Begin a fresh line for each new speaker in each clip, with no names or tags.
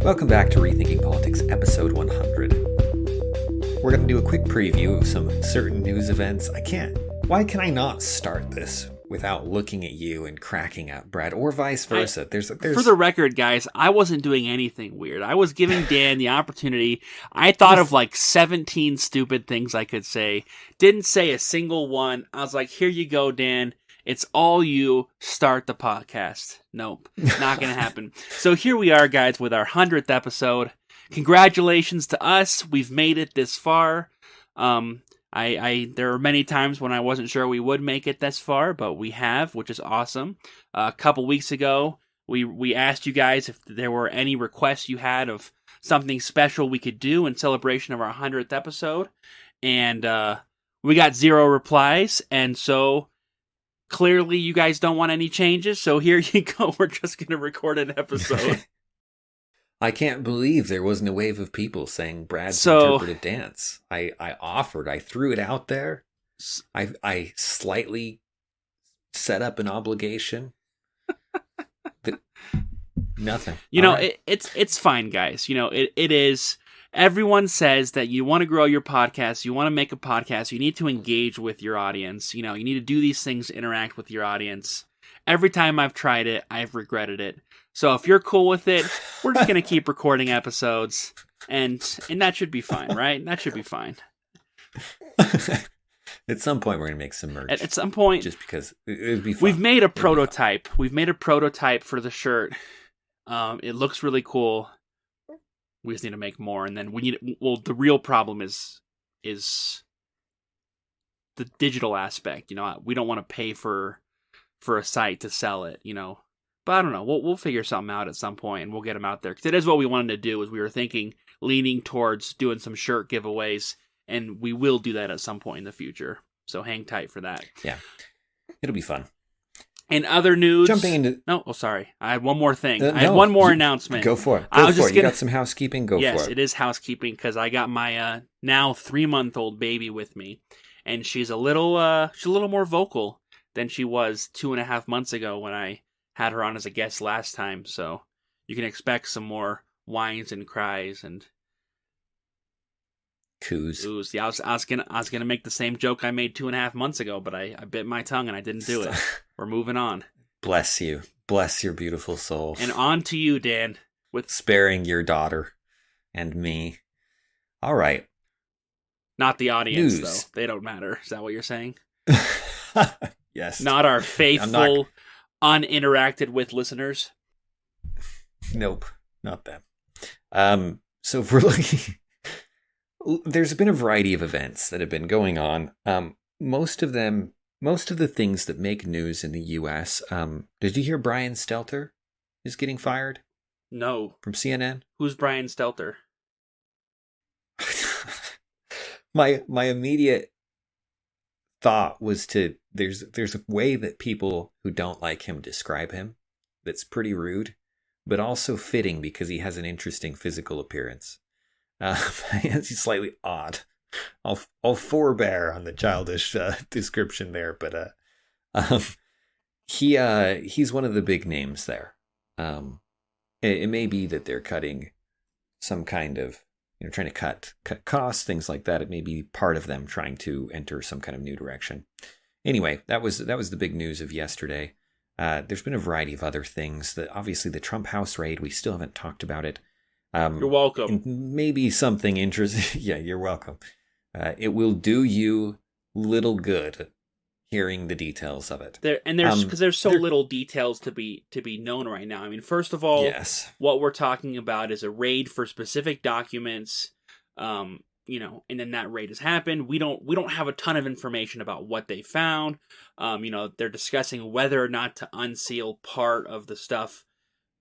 Welcome back to Rethinking Politics, episode 100. We're going to do a quick preview of some certain news events. Why can I not start this without looking at you and cracking up, Brad, or vice versa? There's
For the record, guys, I wasn't doing anything weird. I was giving Dan the opportunity. I thought of like 17 stupid things I could say. Didn't say a single one. I was like, here you go, Dan. It's all you. Start the podcast. Nope. Not going to happen. So here we are, guys, with our 100th episode. Congratulations to us. We've made it this far. There were many times when I wasn't sure we would make it this far, but we have, which is awesome. A couple weeks ago, we asked you guys if there were any requests you had of something special we could do in celebration of our 100th episode. And we got 0 replies, and so clearly you guys don't want any changes, so here you go. We're just going to record an episode.
I can't believe there wasn't a wave of people saying Brad's interpretive dance. I threw it out there. I slightly set up an obligation. Nothing.
It's fine, guys. It is. Everyone says that you want to grow your podcast, you want to make a podcast, you need to engage with your audience. You need to do these things to interact with your audience. Every time I've tried it, I've regretted it. So if you're cool with it, we're just going to keep recording episodes, and that should be fine, right? That should be fine.
At some point, we're going to make some merch.
At some point.
Just because it would be fun.
We've made a prototype. We've made a prototype for the shirt. It looks really cool. We just need to make more, and then the real problem is the digital aspect. We don't want to pay for a site to sell it, But I don't know. We'll figure something out at some point, and we'll get them out there. Because it is what we wanted to do. Is we were leaning towards doing some shirt giveaways, and we will do that at some point in the future. So hang tight for that.
Yeah, it'll be fun.
And other news.
Jumping into.
No, sorry. I had one more thing. I had one more announcement.
Go for it. You got some housekeeping. Go for it.
Yes, it is housekeeping because I got my now 3-month-old baby with me, and she's a little more vocal than she was 2.5 months ago when I had her on as a guest last time. So you can expect some more whines and cries and
coos.
Yeah, I was gonna make the same joke I made 2.5 months ago, but I bit my tongue and I didn't do it. We're moving on.
Bless you. Bless your beautiful soul.
And on to you, Dan. With
sparing your daughter and me. All right.
Not the audience,
News.
Though. They don't matter. Is that what you're saying?
Yes.
Not our faithful, uninteracted with listeners.
Nope. Not them. So if we're looking... There's been a variety of events that have been going on. Most of the things that make news in the U.S. Did you hear Brian Stelter is getting fired?
No.
From CNN?
Who's Brian Stelter?
My immediate thought was there's a way that people who don't like him describe him that's pretty rude, but also fitting because he has an interesting physical appearance. He's slightly odd. I'll forbear on the childish description there, but he's one of the big names there. It may be that they're cutting some kind of, trying to cut costs, things like that. It may be part of them trying to enter some kind of new direction. Anyway, that was the big news of yesterday. There's been a variety of other things. Obviously, the Trump house raid. We still haven't talked about it.
You're welcome.
And maybe something interesting. Yeah, you're welcome. It will do you little good hearing the details of it.
There's so little details to be known right now. I mean, first of all,
yes.
What we're talking about is a raid for specific documents. And then that raid has happened. We don't have a ton of information about what they found. They're discussing whether or not to unseal part of the stuff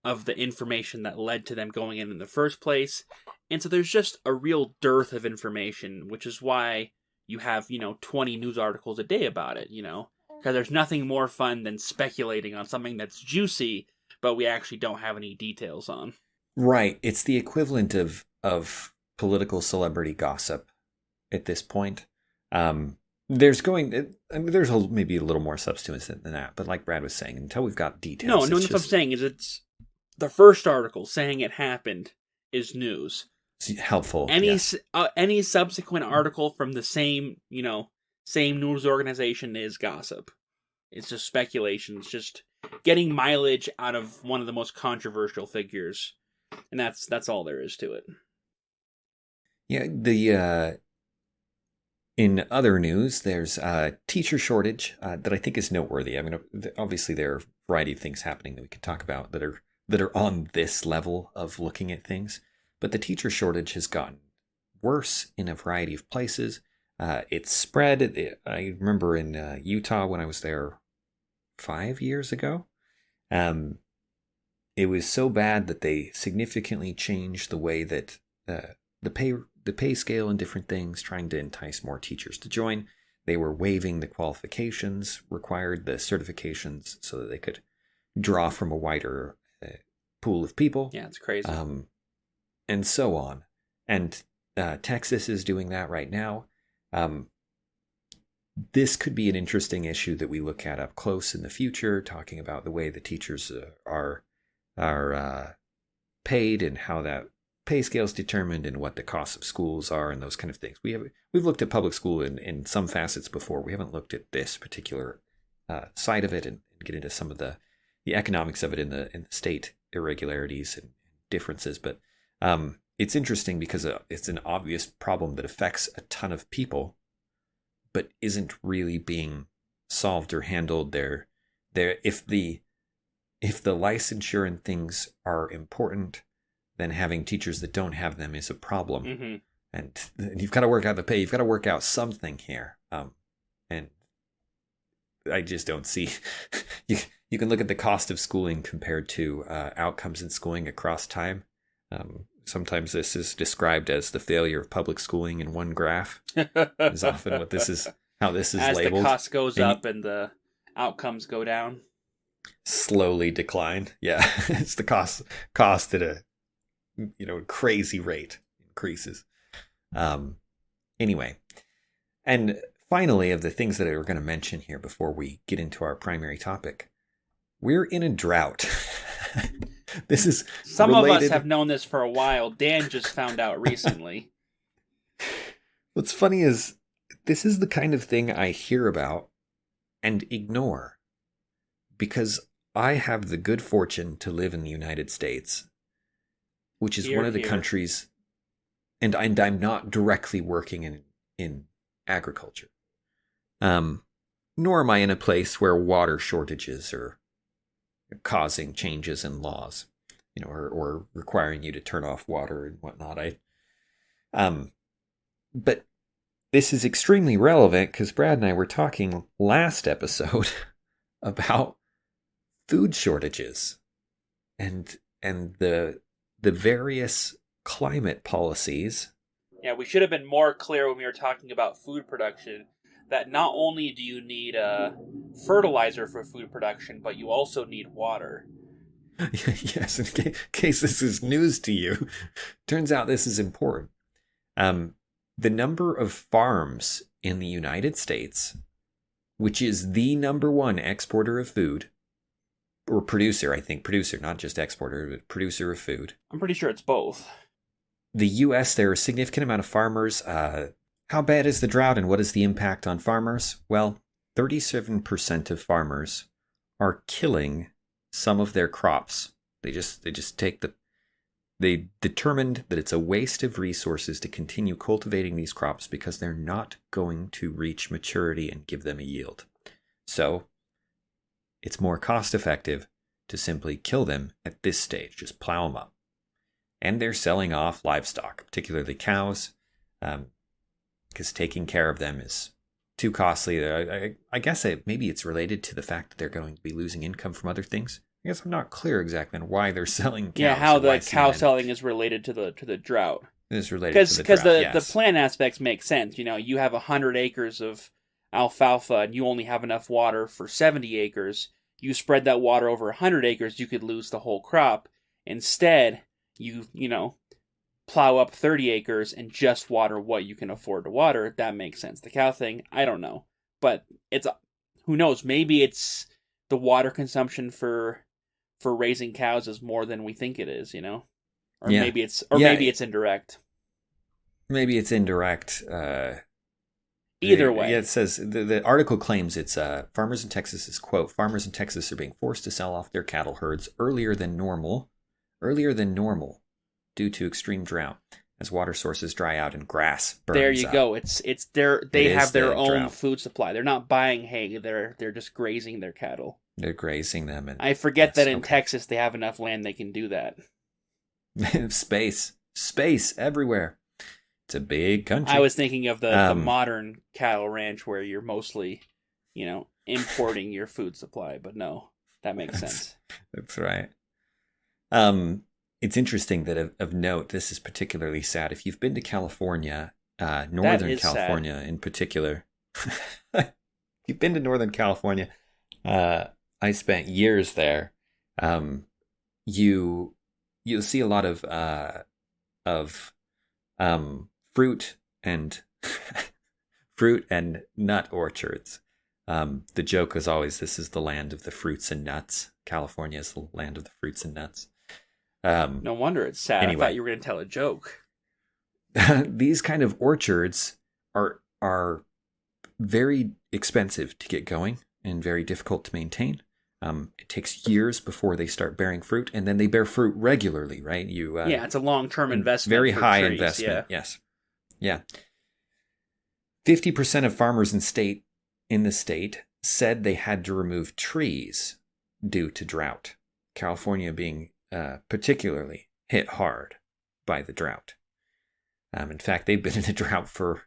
of the information that led to them going in the first place. And so there's just a real dearth of information, which is why you have, 20 news articles a day about it, because there's nothing more fun than speculating on something that's juicy, but we actually don't have any details on.
Right. It's the equivalent of political celebrity gossip at this point. There's maybe a little more substance than that, but like Brad was saying, until we've got details.
No, what I'm saying is it's the first article saying it happened is news.
It's helpful.
Any subsequent article from the same news organization is gossip. It's just speculation. It's just getting mileage out of one of the most controversial figures, and that's all there is to it.
Yeah, in other news, there's a teacher shortage that I think is noteworthy. I mean, obviously there are a variety of things happening that we could talk about that are on this level of looking at things, but the teacher shortage has gotten worse in a variety of places. It's spread. I remember in Utah when I was there 5 years ago. It was so bad that they significantly changed the way that the pay scale and different things, trying to entice more teachers to join. They were waiving the qualifications required, the certifications, so that they could draw from a wider pool of people.
Yeah, it's crazy.
And so on. And Texas is doing that right now. This could be an interesting issue that we look at up close in the future, talking about the way the teachers are paid and how that pay scale is determined and what the costs of schools are and those kind of things. We've looked at public school in some facets before. We haven't looked at this particular side of it and get into some of the economics of it in the state irregularities and differences. But it's interesting because it's an obvious problem that affects a ton of people, but isn't really being solved or handled there. If the licensure and things are important, then having teachers that don't have them is a problem.
Mm-hmm.
And you've got to work out the pay. You've got to work out something here. And I just don't see. You can look at the cost of schooling compared to outcomes in schooling across time. Sometimes this is described as the failure of public schooling in one graph. Is often what this is. How this is
as
labeled.
As the cost goes up and the outcomes go down.
Slowly decline. Yeah, it's the cost at a crazy rate increases. Anyway, and finally, of the things that we're going to mention here before we get into our primary topic, we're in a drought. This is
some related. Of us have known this for a while. Dan just found out recently.
What's funny is this is the kind of thing I hear about and ignore because I have the good fortune to live in the United States, which is one of the countries, and I'm not directly working in agriculture. Nor am I in a place where water shortages are causing changes in laws, or requiring you to turn off water and whatnot. But this is extremely relevant because Brad and I were talking last episode about food shortages and the various climate policies.
Yeah, we should have been more clear when we were talking about food production that not only do you need fertilizer for food production, but you also need water.
Yes, in case this is news to you, turns out this is important. The number of farms in the United States, which is the number one exporter of food, or producer, not just exporter, but producer of food.
I'm pretty sure it's both.
The U.S., there are a significant amount of farmers. How bad is the drought and what is the impact on farmers? Well, 37% of farmers are killing some of their crops. They determined that it's a waste of resources to continue cultivating these crops because they're not going to reach maturity and give them a yield. So it's more cost effective to simply kill them at this stage, just plow them up. And they're selling off livestock, particularly cows, because taking care of them is too costly. I guess maybe it's related to the fact that they're going to be losing income from other things. I guess I'm not clear exactly on why they're selling cows.
Yeah, how the cow selling is related to the drought.
It's related to the drought,
because the plant aspects make sense. You have 100 acres of alfalfa and you only have enough water for 70 acres. You spread that water over 100 acres, you could lose the whole crop. Instead, you plow up 30 acres and just water what you can afford to water. That makes sense. The cow thing, I don't know. But who knows? Maybe it's the water consumption for raising cows is more than we think it is, Or
Yeah.
maybe it's
Yeah,
maybe it's indirect.
maybe it's indirect.
Either way.
Yeah, it says the article claims it's farmers in Texas is, quote, farmers in Texas are being forced to sell off their cattle herds earlier than normal due to extreme drought as water sources dry out and grass burns
There you
up.
go. They have their own
drought.
food supply. They're not buying hay. They're just grazing their cattle.
They're grazing them. And
I forget that in Texas they have enough land they can do that.
Space everywhere. It's a big country.
I was thinking of the modern cattle ranch where you're mostly, importing your food supply, but no, that makes sense.
That's right. It's interesting that of note, this is particularly sad. If you've been to California, Northern California sad. In particular, you've been to Northern California. I spent years there. You'll see a lot of fruit and nut orchards. The joke is always, this is the land of the fruits and nuts. California is the land of the fruits and nuts.
No wonder it's sad. Anyway. I thought you were going to tell a joke.
These kind of orchards are very expensive to get going and very difficult to maintain. It takes years before they start bearing fruit, and then they bear fruit regularly, right?
It's a long-term investment.
Very high investment, yes. Yeah. 50% of farmers in the state said they had to remove trees due to drought. California being particularly hit hard by the drought. In fact, they've been in a drought for,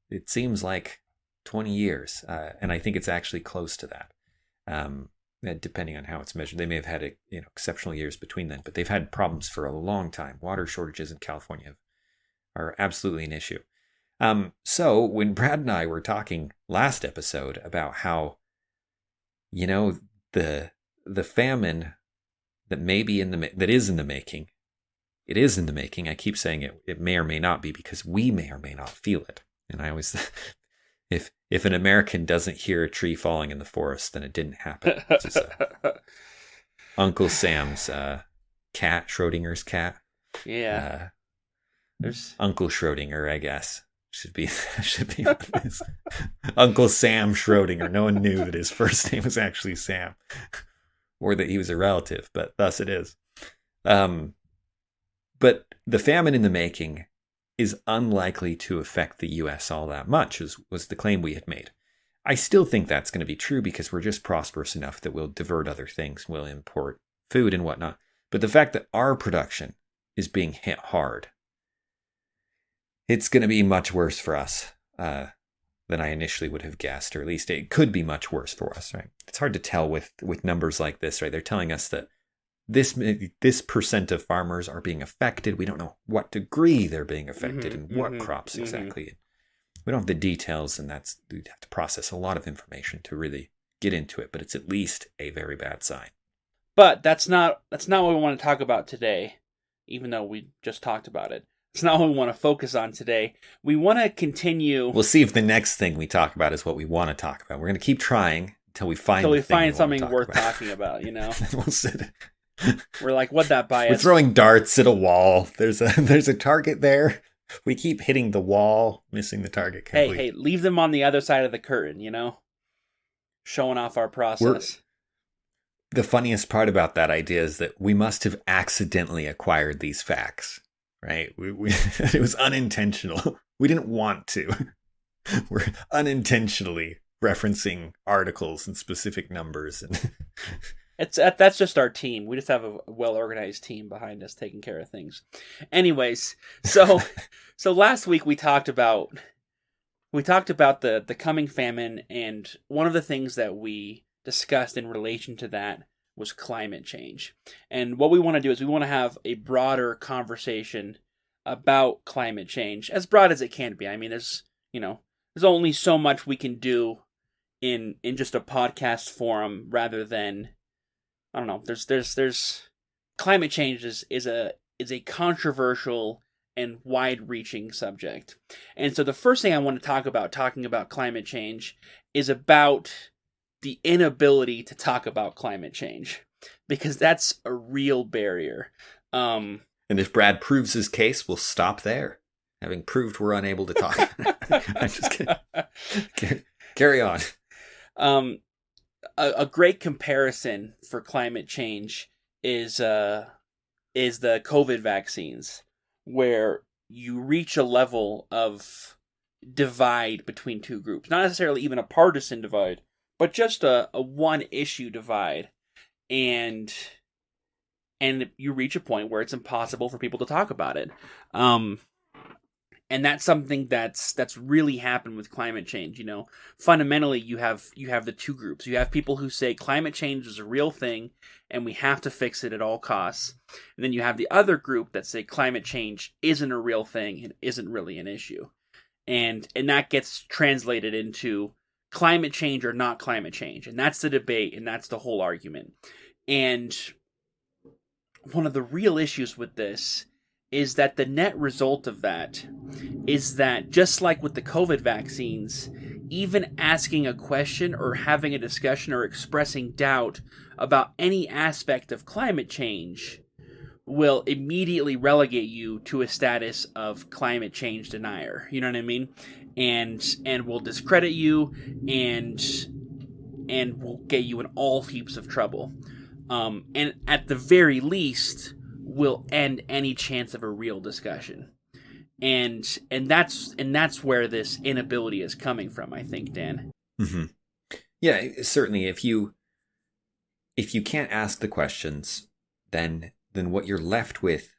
it seems like, 20 years, and I think it's actually close to that. Depending on how it's measured, they may have had exceptional years between then, but they've had problems for a long time. Water shortages in California are absolutely an issue. So when Brad and I were talking last episode about how, the famine that may be that is in the making, it is in the making. I keep saying it may or may not be because we may or may not feel it. And I always, if an American doesn't hear a tree falling in the forest, then it didn't happen. Just, Uncle Sam's cat, Schrodinger's cat.
Yeah.
There's Uncle Schrodinger, I guess. Should be Uncle Sam Schrodinger. No one knew that his first name was actually Sam, or that he was a relative, but thus it is. But the famine in the making is unlikely to affect the U.S. all that much, was the claim we had made. I still think that's going to be true because we're just prosperous enough that we'll divert other things, we'll import food and whatnot. But the fact that our production is being hit hard, it's going to be much worse for us than I initially would have guessed, or at least it could be much worse for us, right? It's hard to tell with numbers like this, right? They're telling us that this percent of farmers are being affected. We don't know what degree they're being affected and what crops exactly. We don't have the details, and we'd have to process a lot of information to really get into it, but it's at least a very bad sign.
But that's not what we want to talk about today, even though we just talked about it. It's not what we want to focus on today. We want to continue.
We'll see if the next thing we talk about is what we want to talk about. We're going to keep trying until we find
something worth talking about,
We'll sit.
We're like, what'd that buy us?
We're throwing darts at a wall. There's a target there. We keep hitting the wall, missing the target completely.
Hey, leave them on the other side of the curtain, Showing off our process.
The funniest part about that idea is that we must have accidentally acquired these facts, right? We it was unintentional. We didn't want to. We're unintentionally referencing articles and specific numbers and
that's just our team. We just have a well-organized team behind us taking care of things. Anyways, so last week we talked about the coming famine, and one of the things that we discussed in relation to that was climate change. And what we want to do is we want to have a broader conversation about climate change, as broad as it can be. I mean, there's only so much we can do in just a podcast forum rather than, I don't know. There's climate change is a controversial and wide-reaching subject. And so the first thing I want to talk about talking about climate change is about the inability to talk about climate change, because that's a real barrier.
And if Brad proves his case, we'll stop there. Having proved we're unable to talk. I'm just kidding. Carry on.
A great comparison for climate change is the COVID vaccines, where you reach a level of divide between two groups. Not necessarily even a partisan divide, but just a one issue divide. And you reach a point where it's impossible for people to talk about it. And that's something that's really happened with climate change. You know, fundamentally, you have the two groups. You have people who say climate change is a real thing and we have to fix it at all costs. And then you have the other group that say climate change isn't a real thing and isn't really an issue. And that gets translated into climate change or not climate change. And that's the debate, and that's the whole argument. And one of the real issues with this is that the net result of that is that, just like with the COVID vaccines, even asking a question or having a discussion or expressing doubt about any aspect of climate change will immediately relegate you to a status of climate change denier. You know what I mean? And will discredit you and will get you in all heaps of trouble. And at the very least, will end any chance of a real discussion. And that's where this inability is coming from, I think, Dan.
Mm-hmm. Yeah, certainly. If you can't ask the questions, then what you're left with,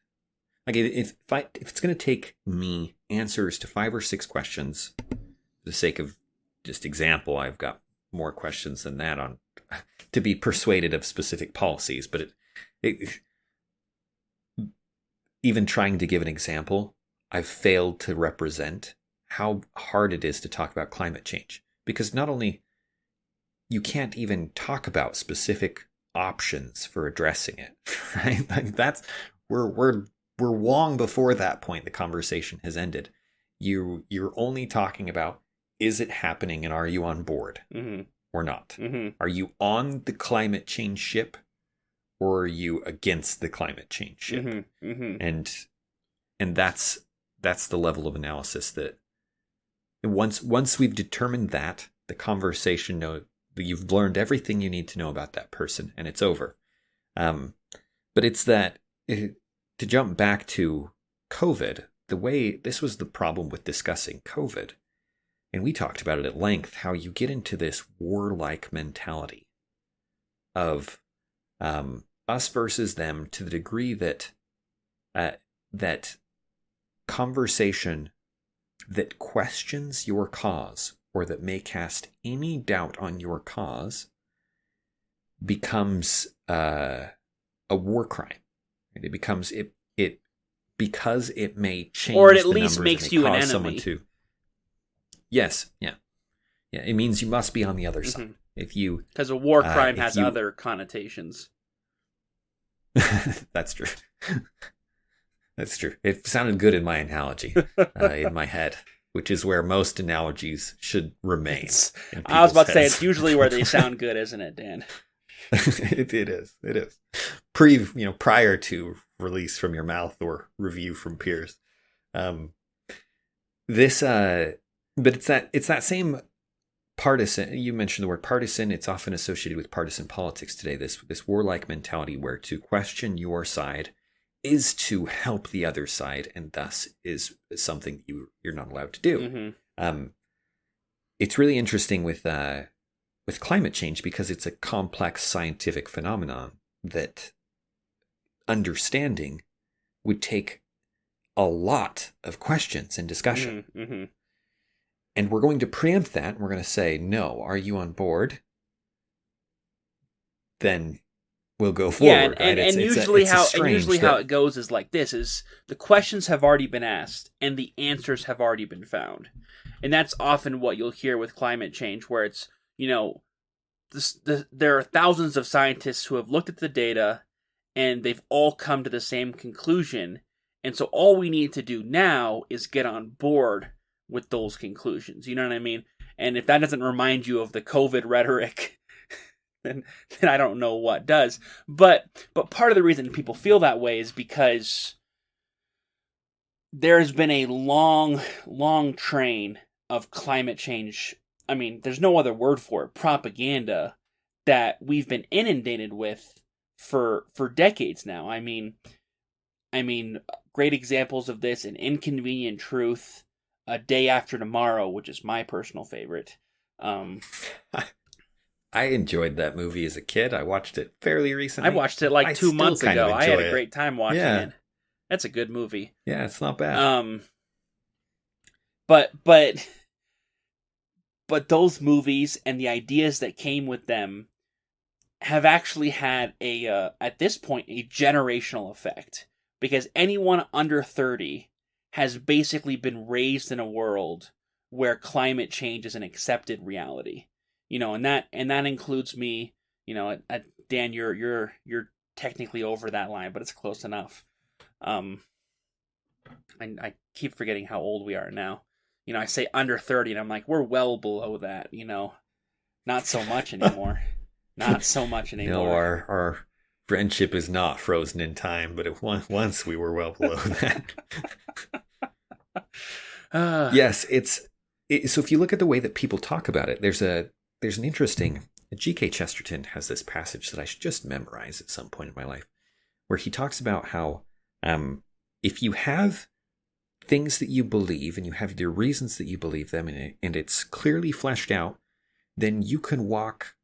like if it's going to take me answers to 5 or 6 questions, for the sake of just example, I've got more questions than that on to be persuaded of specific policies, but it even trying to give an example, I've failed to represent how hard it is to talk about climate change. Because not only you can't even talk about specific options for addressing it, right? Like that's we're long before that point the conversation has ended. You're only talking about, is it happening and are you on board or not? Mm-hmm. Are you on the climate change ship? Or are you against the climate change ship? Mm-hmm, mm-hmm. And that's the level of analysis that once we've determined that, the conversation, you've learned everything you need to know about that person, and it's over. But it's that, to jump back to COVID, the way this was the problem with discussing COVID, and we talked about it at length, how you get into this warlike mentality of us versus them, to the degree that that conversation that questions your cause or that may cast any doubt on your cause becomes a war crime. It becomes it because it may change,
or it at least makes you an enemy.
Yes, yeah. It means you must be on the other side.
Because a war crime has other connotations.
That's true. That's true. It sounded good in my analogy, in my head, which is where most analogies should remain.
I was about to say, it's usually where they sound good, isn't it, Dan?
It is. Prior to release from your mouth or review from peers. But it's that same partisan. You mentioned the word partisan. It's often associated with partisan politics today. This warlike mentality where to question your side is to help the other side, and thus is something you're not allowed to do. Mm-hmm. It's really interesting with climate change because it's a complex scientific phenomenon that understanding would take a lot of questions and discussion. Mm-hmm. And we're going to preempt that, and we're going to say, no, are you on board? Then we'll go forward.
Yeah, and usually how it goes is like this: is the questions have already been asked and the answers have already been found. And that's often what you'll hear with climate change, where it's, there are thousands of scientists who have looked at the data and they've all come to the same conclusion. And so all we need to do now is get on board with those conclusions. You know what I mean? And if that doesn't remind you of the COVID rhetoric, then I don't know what does. But part of the reason people feel that way is because there has been a long, long train of climate change. I mean, there's no other word for it, propaganda, that we've been inundated with for decades now. I mean, great examples of this: An Inconvenient Truth, A Day After Tomorrow, which is my personal favorite.
I enjoyed that movie as a kid. I watched it fairly recently.
I watched it like 2 months ago. I had a great time watching it. That's a good movie.
Yeah, it's not bad.
But those movies and the ideas that came with them have actually had at this point, a generational effect. Because anyone under 30 has basically been raised in a world where climate change is an accepted reality. And that includes me. Dan, you're technically over that line, but it's close enough. I keep forgetting how old we are now. I say under 30, and I'm like, we're well below that. Not so much anymore. Not so much anymore.
Our friendship is not frozen in time, but once we were well below that. Yes, so if you look at the way that people talk about it, there's an interesting. G.K. Chesterton has this passage that I should just memorize at some point in my life, where he talks about how if you have things that you believe and you have your reasons that you believe them and it's clearly fleshed out, then you can walk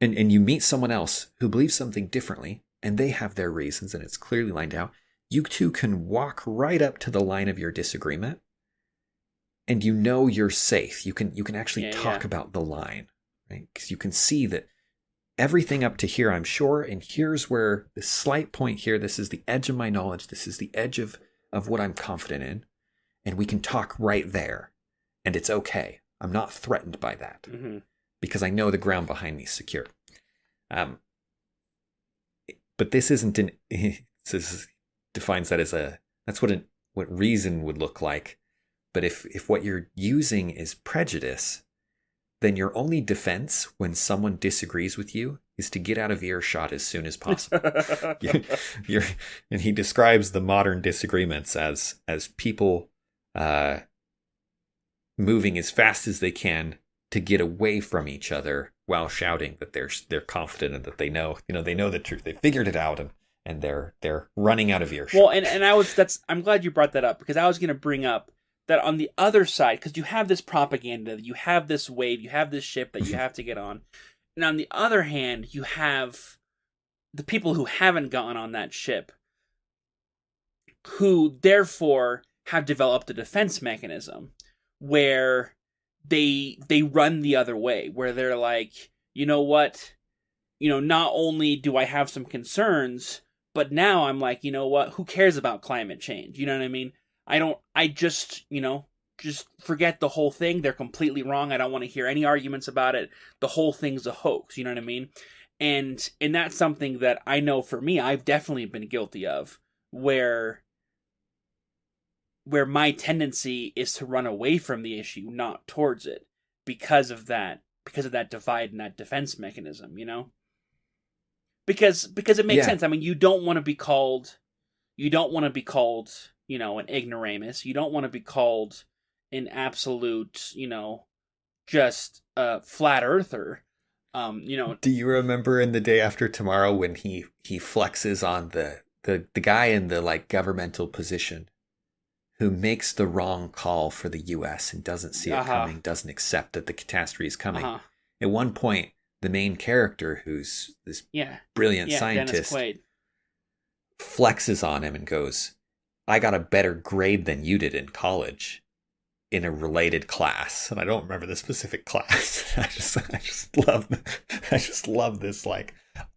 and you meet someone else who believes something differently and they have their reasons and it's clearly lined out. You two can walk right up to the line of your disagreement and you're safe. You can actually talk about the line, right? Because you can see that everything up to here, I'm sure, and here's where the slight point here, this is the edge of my knowledge, this is the edge of what I'm confident in, and we can talk right there, and it's okay. I'm not threatened by that, because I know the ground behind me is secure. But this isn't this defines that as that's what reason would look like. But if what you're using is prejudice, then your only defense when someone disagrees with you is to get out of earshot as soon as possible. And he describes the modern disagreements as people moving as fast as they can to get away from each other while shouting that they're confident and that they know the truth. They figured it out and they're running out of earshot.
Well, and I'm glad you brought that up, because I was going to bring up that on the other side, because you have this propaganda, you have this wave, you have this ship that you have to get on. And on the other hand, you have the people who haven't gotten on that ship, who therefore have developed a defense mechanism where they run the other way, where they're like, you know what? Not only do I have some concerns, but now I'm like, you know what? Who cares about climate change? You know what I mean? I just forget the whole thing. They're completely wrong. I don't want to hear any arguments about it. The whole thing's a hoax. You know what I mean? And that's something that I know for me, I've definitely been guilty of, where my tendency is to run away from the issue, not towards it, because of that divide and that defense mechanism, Because it makes sense. I mean, you don't want to be called, an ignoramus. You don't want to be called an absolute, just a flat earther.
Do you remember in The Day After Tomorrow when he flexes on the guy in the governmental position who makes the wrong call for the U.S. and doesn't see it coming, doesn't accept that the catastrophe is coming? At one point, the main character, who's this brilliant scientist, flexes on him and goes, I got a better grade than you did in college in a related class. And I don't remember the specific class. I just love this,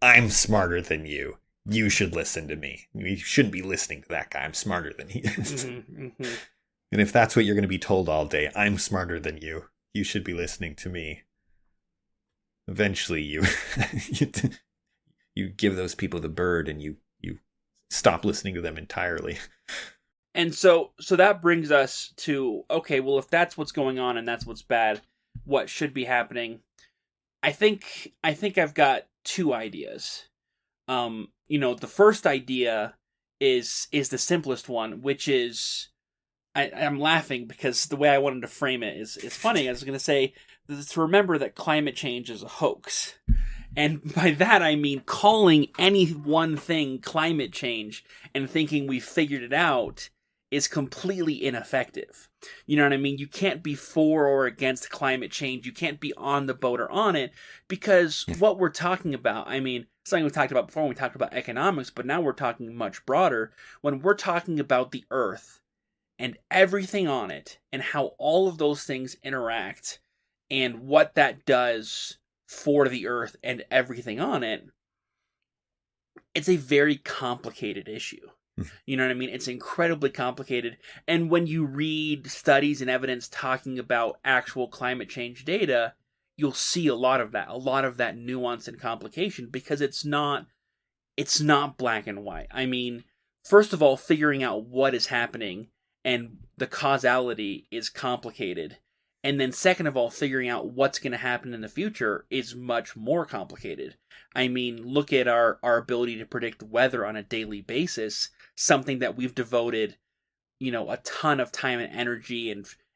I'm smarter than you. You should listen to me. You shouldn't be listening to that guy. I'm smarter than he is. And if that's what you're going to be told all day, I'm smarter than you. You should be listening to me. Eventually you give those people the bird and you stop listening to them entirely.
And so that brings us to, okay, well, if that's what's going on and that's what's bad, what should be happening? I think I've got two ideas. The first idea is the simplest one, which is I'm laughing because the way I wanted to frame it is funny. I was going to say to remember that climate change is a hoax. And by that I mean calling any one thing climate change and thinking we figured it out is completely ineffective. You know what I mean? You can't be for or against climate change. You can't be on the boat or on it, because what we're talking about, I mean, something we talked about before when we talked about economics, but now we're talking much broader. When we're talking about the Earth and everything on it and how all of those things interact and what that does for the Earth and everything on it, it's a very complicated issue. You know what I mean? It's incredibly complicated. And when you read studies and evidence talking about actual climate change data, you'll see a lot of that nuance and complication, because it's not black and white. I mean, first of all, figuring out what is happening and the causality is complicated. And then second of all, figuring out what's going to happen in the future is much more complicated. I mean, look at our ability to predict weather on a daily basis, something that we've devoted, a ton of time and energy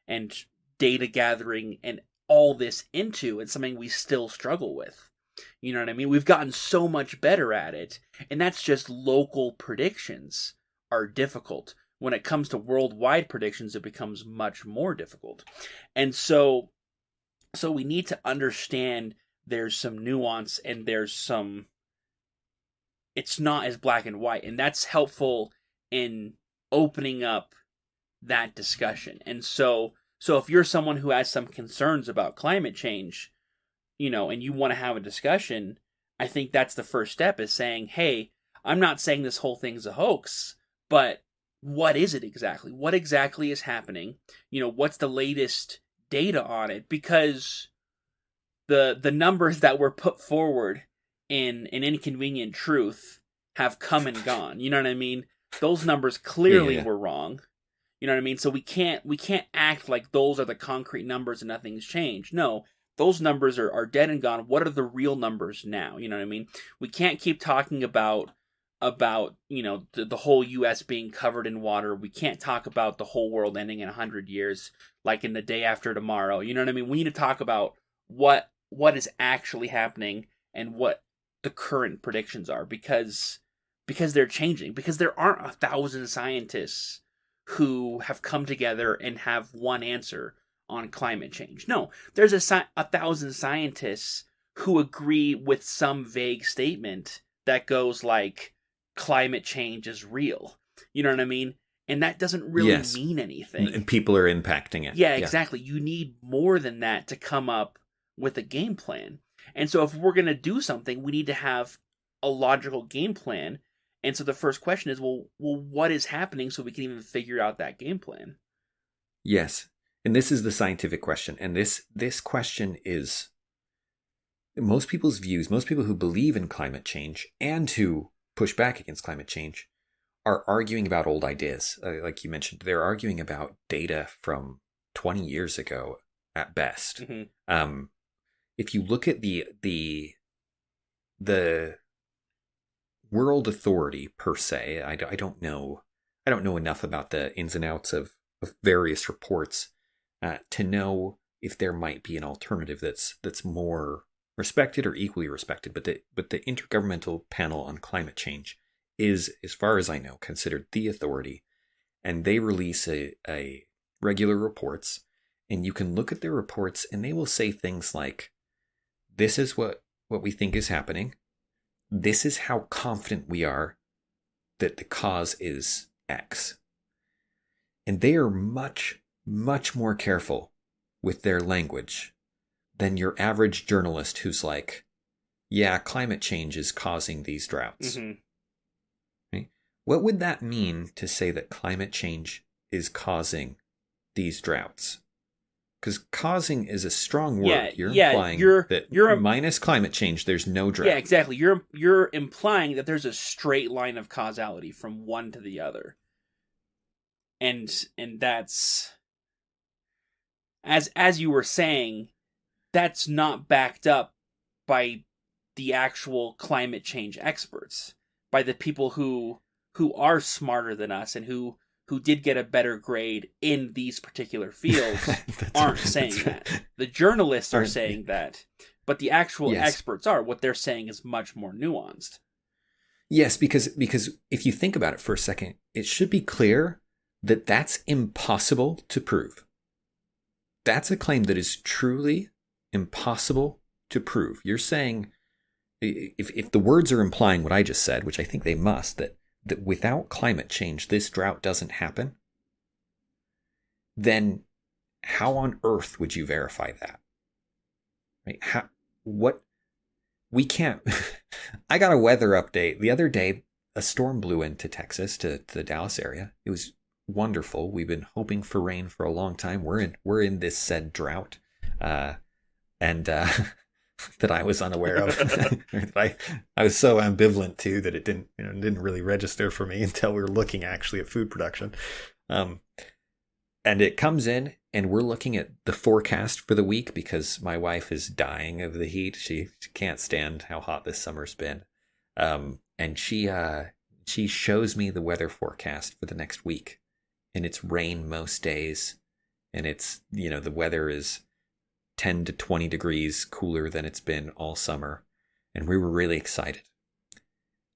and data gathering and all this into, and something we still struggle with. You know what I mean? We've gotten so much better at it, and that's just local predictions are difficult. When it comes to worldwide predictions, it becomes much more difficult. And so we need to understand there's some nuance and it's not as black and white. And that's helpful in opening up that discussion. And so if you're someone who has some concerns about climate change, and you want to have a discussion, I think that's the first step, is saying, hey, I'm not saying this whole thing's a hoax, but what is it exactly? What exactly is happening? What's the latest data on it? Because the numbers that were put forward in an Inconvenient Truth have come and gone. You know what I mean? Those numbers clearly were wrong. You know what I mean? So we can't act like those are the concrete numbers and nothing's changed. No, those numbers are dead and gone. What are the real numbers now? You know what I mean? We can't keep talking about the whole U.S. being covered in water. We can't talk about the whole world ending in 100 years, like in the day after tomorrow. You know what I mean? We need to talk about what is actually happening and what the current predictions are, because they're changing. Because there aren't 1,000 scientists who have come together and have one answer on climate change. No, there's 1,000 scientists who agree with some vague statement that goes like, climate change is real. You know what I mean? And that doesn't really mean anything.
And people are impacting it.
Yeah, exactly. You need more than that to come up with a game plan. And so if we're going to do something, we need to have a logical game plan. And so the first question is, well, what is happening so we can even figure out that game plan?
Yes. And this is the scientific question. And this question is most people's views, most people who believe in climate change and who push back against climate change are arguing about old ideas. Like you mentioned, they're arguing about data from 20 years ago at best. Mm-hmm. If you look at the world authority per se, I don't know enough about the ins and outs of various reports to know if there might be an alternative that's more respected or equally respected, but the Intergovernmental Panel on Climate Change is, as far as I know, considered the authority, and they release a regular reports, and you can look at their reports, and they will say things like, "This is what we think is happening. This is how confident we are that the cause is X," and they are much, much more careful with their language than your average journalist who's like, yeah, climate change is causing these droughts. Mm-hmm. Right? What would that mean to say that climate change is causing these droughts? Because causing is a strong word. You're implying that minus climate change, there's no drought.
Yeah, exactly. You're implying that there's a straight line of causality from one to the other. And that's, as you were saying, that's not backed up by the actual climate change experts, by the people who are smarter than us and who who did get a better grade in these particular fields aren't saying that. The journalists are saying that, but the actual experts are. What they're saying is much more nuanced.
Yes, because if you think about it for a second, it should be clear that that's impossible to prove. That's a claim that is truly impossible to prove. You're saying, if the words are implying what I just said, which I think they must, that without climate change, this drought doesn't happen, then how on earth would you verify that? Right? We can't. I got a weather update the other day. A storm blew into Texas to the Dallas area. It was wonderful. We've been hoping for rain for a long time. We're in this said drought, and that I was unaware of. I was so ambivalent too that it didn't really register for me until we were looking actually at food production. And it comes in, and we're looking at the forecast for the week because my wife is dying of the heat. She can't stand how hot this summer's been. And she shows me the weather forecast for the next week, and it's rain most days, and it's, the weather is 10 to 20 degrees cooler than it's been all summer, and we were really excited.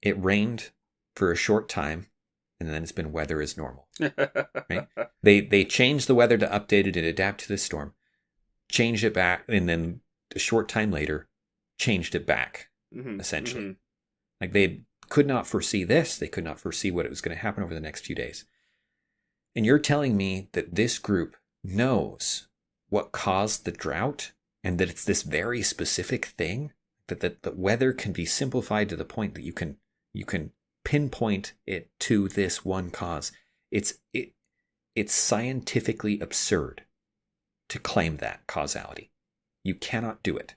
It rained for a short time, and then it's been weather as normal. Right? They changed the weather to update it and adapt to the storm, changed it back, and then a short time later, changed it back, essentially. Mm-hmm. Like, they could not foresee this. They could not foresee what it was going to happen over the next few days. And you're telling me that this group knows what caused the drought, and that it's this very specific thing, that the weather can be simplified to the point that you can pinpoint it to this one cause. It's scientifically absurd to claim that causality. You cannot do it.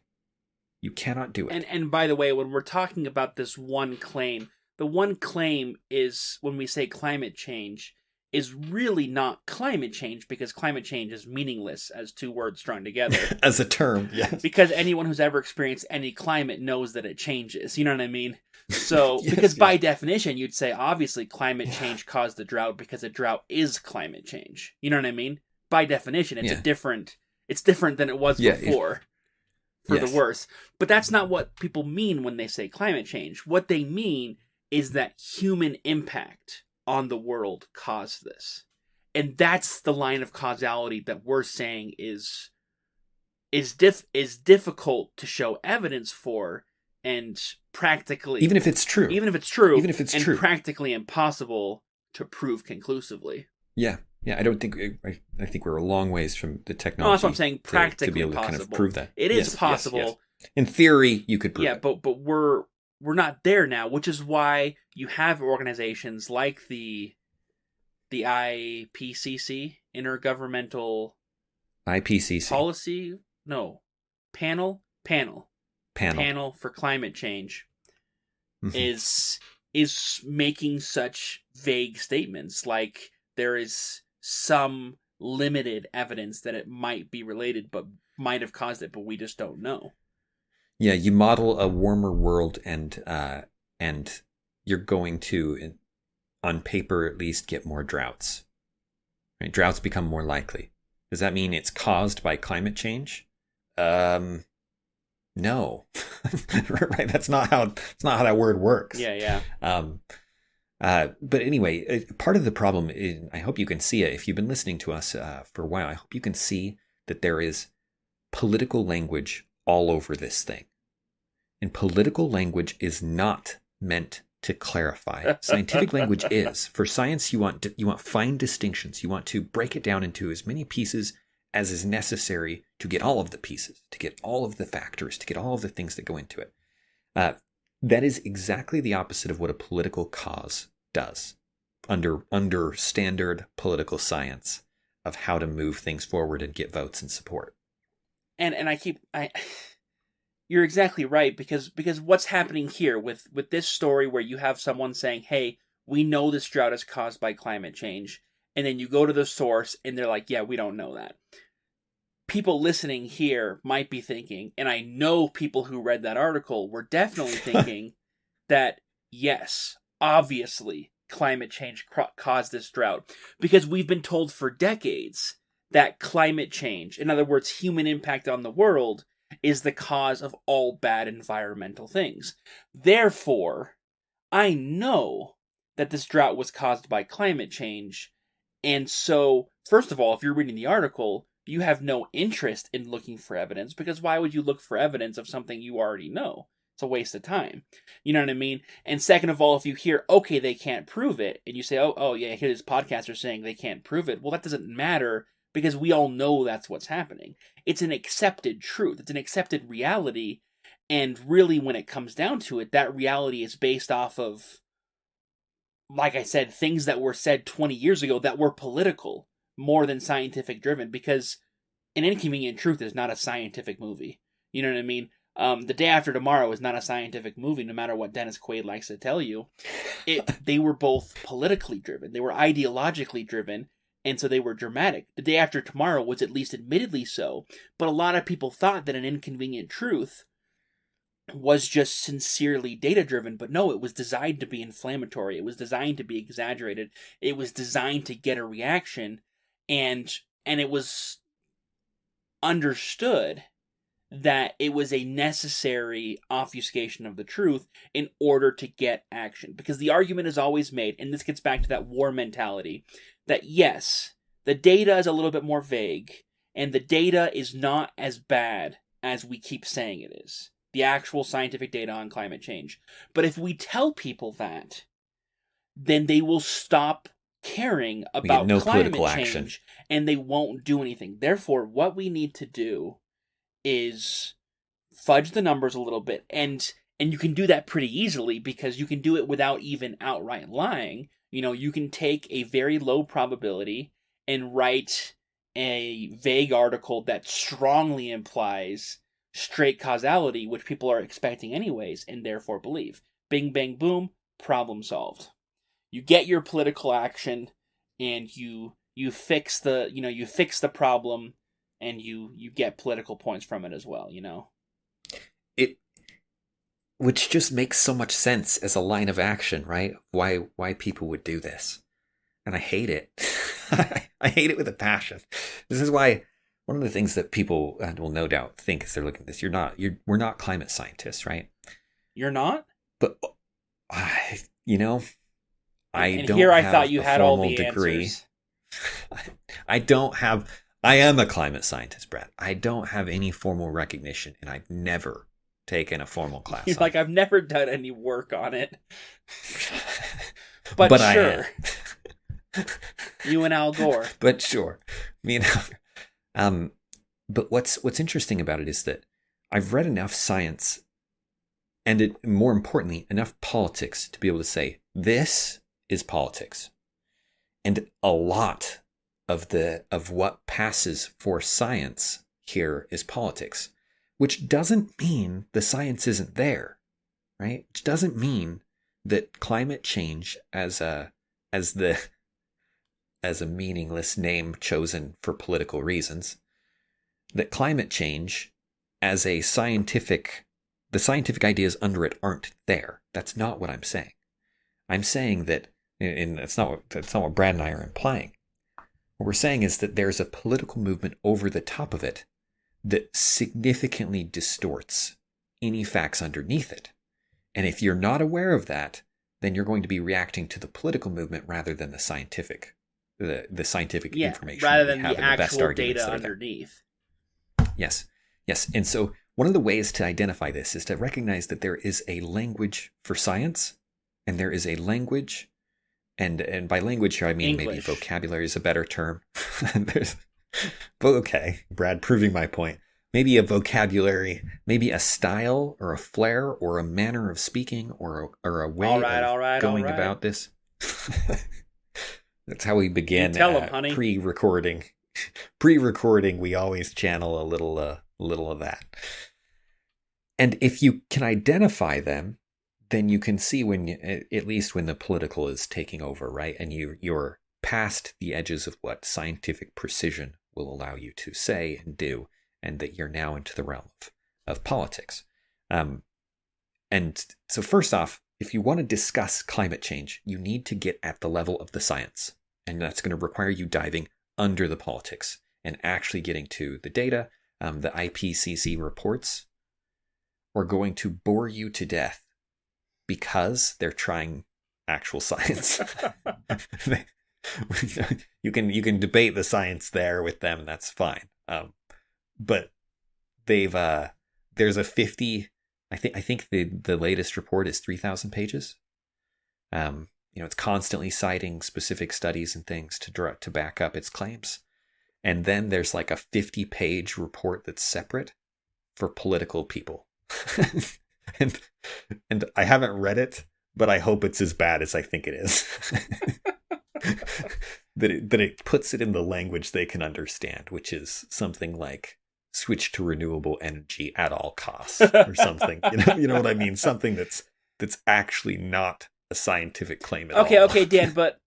You cannot do it.
And by the way, when we're talking about this one claim, the one claim is, when we say climate change, is really not climate change, because climate change is meaningless as two words strung together.
As a term, yes.
Because anyone who's ever experienced any climate knows that it changes. You know what I mean? So, because by definition, you'd say, obviously, climate change caused the drought because a drought is climate change. You know what I mean? By definition, it's different than it was before, for the worse. But that's not what people mean when they say climate change. What they mean is that human impact on the world caused this. And that's the line of causality that we're saying is difficult to show evidence for, and practically,
even if it's true,
and practically impossible to prove conclusively.
Yeah. I don't think I think we're a long ways from the technology.
No, that's what I'm saying. Practically
to be able to
possible.
kind of prove that.
It is possible.
Yes. In theory, you could prove it.
Yeah, but we're not there now, which is why you have organizations like the IPCC, Intergovernmental
IPCC
Panel for Climate Change, is making such vague statements like there is some limited evidence that it might be related, but might have caused it, but we just don't know.
Yeah, you model a warmer world, and you're going to, on paper at least, get more droughts. Right? Droughts become more likely. Does that mean it's caused by climate change? No. Right? That's not how that word works.
Yeah.
But anyway, part of the problem is, I hope you can see it. If you've been listening to us for a while, I hope you can see that there is political language all over this thing. And political language is not meant to clarify. Scientific language is. For science, you want fine distinctions. You want to break it down into as many pieces as is necessary to get all of the pieces, to get all of the factors, to get all of the things that go into it. That is exactly the opposite of what a political cause does under standard political science of how to move things forward and get votes and support.
And you're exactly right, because what's happening here with this story where you have someone saying, hey, we know this drought is caused by climate change, and then you go to the source and they're like, yeah, we don't know that. People listening here might be thinking, and I know people who read that article were definitely thinking that, yes, obviously, climate change caused this drought, because we've been told for decades that climate change, in other words, human impact on the world, is the cause of all bad environmental things. Therefore, I know that this drought was caused by climate change. And so, first of all, if you're reading the article, you have no interest in looking for evidence, because why would you look for evidence of something you already know? It's a waste of time. You know what I mean? And second of all, if you hear, okay, they can't prove it, and you say, oh yeah, here this podcast are saying they can't prove it, well, that doesn't matter, because we all know that's what's happening. It's an accepted truth. It's an accepted reality. And really, when it comes down to it, that reality is based off of, like I said, things that were said 20 years ago that were political more than scientific driven, because An Inconvenient Truth is not a scientific movie. You know what I mean? The Day After Tomorrow is not a scientific movie, no matter what Dennis Quaid likes to tell you. They were both politically driven. They were ideologically driven, and so they were dramatic. The Day After Tomorrow was at least admittedly so, but a lot of people thought that An Inconvenient Truth was just sincerely data-driven, but no, it was designed to be inflammatory. It was designed to be exaggerated. It was designed to get a reaction, and it was understood that it was a necessary obfuscation of the truth in order to get action. Because the argument is always made, and this gets back to that war mentality, that yes, the data is a little bit more vague, and the data is not as bad as we keep saying it is. The actual scientific data on climate change. But if we tell people that, then they will stop caring about climate change, and they won't do anything. Therefore, what we need to do is fudge the numbers a little bit, and you can do that pretty easily, because you can do it without even outright lying. You know, you can take a very low probability and write a vague article that strongly implies straight causality, which people are expecting anyways, and therefore believe. Bing, bang, boom, problem solved. You get your political action, and you fix the problem, and you get political points from it as well, you know?
Which just makes so much sense as a line of action, right? Why people would do this. And I hate it. I hate it with a passion. This is why one of the things that people will no doubt think as they're looking at this, we're not climate scientists, right?
You're not?
But, I don't
I thought you had all the
degree.
Answers.
I am a climate scientist, Brad. I don't have any formal recognition, and I've never taken a formal class.
You're like, I've never done any work on it. but sure. You and Al Gore.
But sure. But what's interesting about it is that I've read enough science, and more importantly, enough politics to be able to say, this is politics. And a lot of what passes for science here is politics, which doesn't mean the science isn't there, right? Which doesn't mean that climate change as a meaningless name chosen for political reasons, that climate change as the scientific ideas under it aren't there. That's not what I'm saying. I'm saying that, and that's not what Brad and I are implying. What we're saying is that there's a political movement over the top of it that significantly distorts any facts underneath it. And if you're not aware of that, then you're going to be reacting to the political movement rather than the scientific information.
Rather than the actual data underneath.
Yes. And so one of the ways to identify this is to recognize that there is a language for science, and there is a language, and by language here I mean English. Maybe vocabulary is a better term. Okay, Brad, proving my point. Maybe a vocabulary, maybe a style or a flair or a manner of speaking or a way of going about this. That's how we begin.
Tell 'em, honey.
Pre-recording. Pre-recording, we always channel a little of that. And if you can identify them, then you can see at least when the political is taking over, right? And you're past the edges of what scientific precision will allow you to say and do, and that you're now into the realm of politics. And so first off, if you want to discuss climate change, you need to get at the level of the science. And that's going to require you diving under the politics and actually getting to the data. The IPCC reports are going to bore you to death because they're trying actual science. You can debate the science there with them, and that's fine. But they've there's a 50. I think the latest report is 3,000 pages. It's constantly citing specific studies and things to back up its claims. And then there's like a 50-page report that's separate for political people. and I haven't read it, but I hope it's as bad as I think it is. that it puts it in the language they can understand, which is something like switch to renewable energy at all costs or something. You know what I mean? Something that's actually not a scientific claim at all.
Okay, Dan, but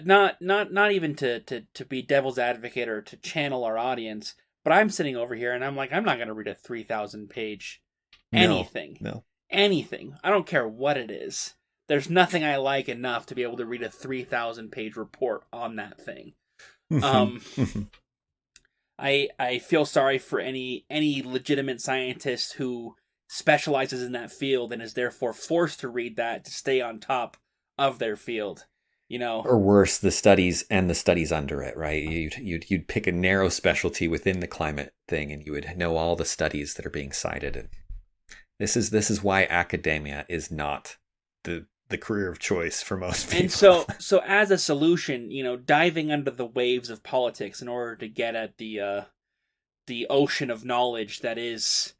not even to be devil's advocate or to channel our audience, but I'm sitting over here and I'm like, I'm not going to read a 3,000 page anything.
No.
Anything. I don't care what it is. There's nothing I like enough to be able to read a 3,000 page report on that thing. I feel sorry for any legitimate scientist who specializes in that field and is therefore forced to read that to stay on top of their field,
Or worse, the studies and the studies under it, right? You'd pick a narrow specialty within the climate thing, and you would know all the studies that are being cited. And this is why academia is not the career of choice for most people.
And so as a solution, diving under the waves of politics in order to get at the ocean of knowledge that is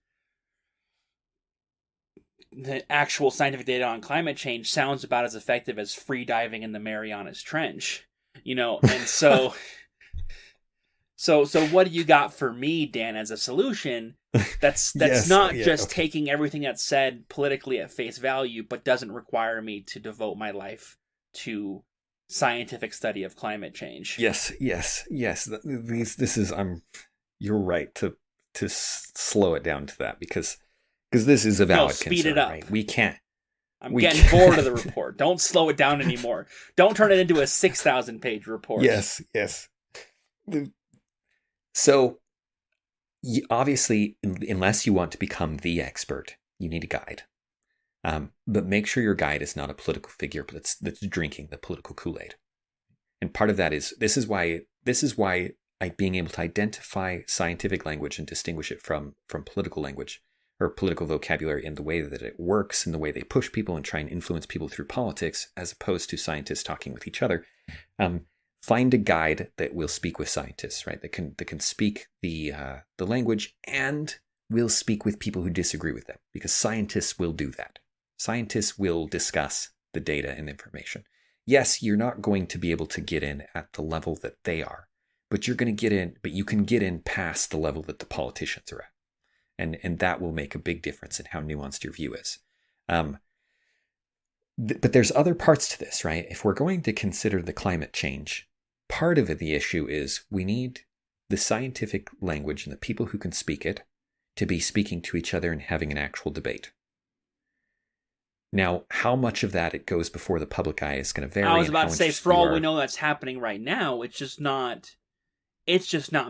the actual scientific data on climate change sounds about as effective as free diving in the Marianas Trench, and so what do you got for me, Dan, as a solution that's taking everything that's said politically at face value, but doesn't require me to devote my life to scientific study of climate change?
Yes. This is you're right to slow it down to that because this is a valid concern.
Speed it up.
Right? We can't.
I'm getting bored of the report. Don't slow it down anymore. Don't turn it into a 6,000 page report.
Yes. So, obviously, unless you want to become the expert, you need a guide. But make sure your guide is not a political figure that's drinking the political Kool-Aid. And part of that is this is why being able to identify scientific language and distinguish it from political language or political vocabulary in the way that it works, in the way they push people and try and influence people through politics, as opposed to scientists talking with each other. Find a guide that will speak with scientists, right? That can speak the language and will speak with people who disagree with them, because scientists will do that. Scientists will discuss the data and information. Yes, you're not going to be able to get in at the level that they are, but you're going to get in. But you can get in past the level that the politicians are at, and that will make a big difference in how nuanced your view is. But there's other parts to this, right? If we're going to consider the climate change, part of the issue is we need the scientific language and the people who can speak it to be speaking to each other and having an actual debate. Now, how much of that it goes before the public eye is going to vary.
I was about to say, for all we know that's happening right now, it's just not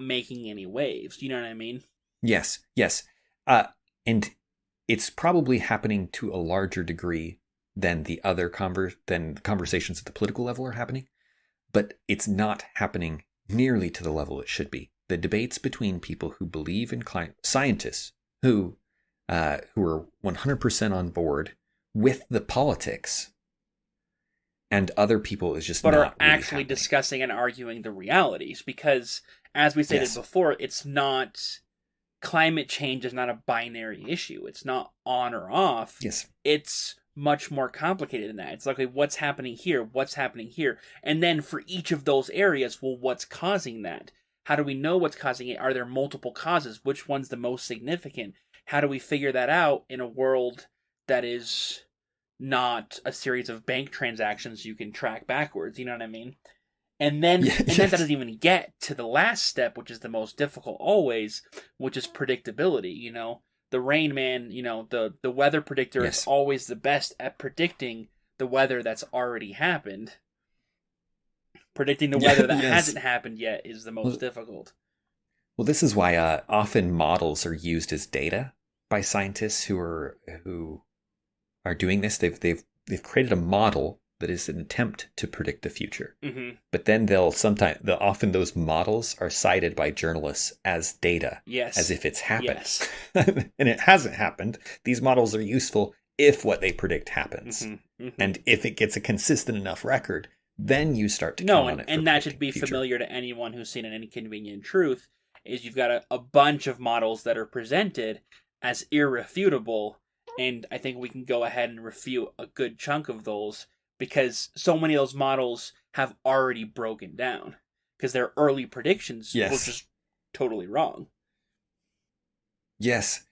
making any waves. You know what I mean?
Yes. And it's probably happening to a larger degree than the other conversations at the political level are happening, but it's not happening nearly to the level it should be. The debates between people who believe in scientists who are 100% on board with the politics and other people is just
but
not
are
really
actually
happening.
Discussing and arguing the realities, because as we stated before, it's not. Climate change is not a binary issue. It's not on or off.
Yes.
It's much more complicated than that. It's like, what's happening here? What's happening here? And then for each of those areas, well, what's causing that? How do we know what's causing it? Are there multiple causes? Which one's the most significant? How do we figure that out in a world that is not a series of bank transactions you can track backwards? You know what I mean? And then that doesn't even get to the last step, which is the most difficult always, which is predictability. the Rain Man, the weather predictor is
Yes.
always the best at predicting the weather that's already happened. Predicting the weather that
Yes.
hasn't happened yet is the most difficult.
Well, this is why often models are used as data by scientists who are doing this. They've created a model that is an attempt to predict the future.
Mm-hmm.
But then often those models are cited by journalists as data,
Yes,
as if it's happened.
Yes.
And it hasn't happened. These models are useful if what they predict happens.
Mm-hmm. Mm-hmm.
And if it gets a consistent enough record, then you start to count on it.
And that should be familiar to anyone who's seen an Inconvenient Truth, is you've got a bunch of models that are presented as irrefutable, and I think we can go ahead and refute a good chunk of those, because so many of those models have already broken down, because their early predictions were just totally wrong.
Yes.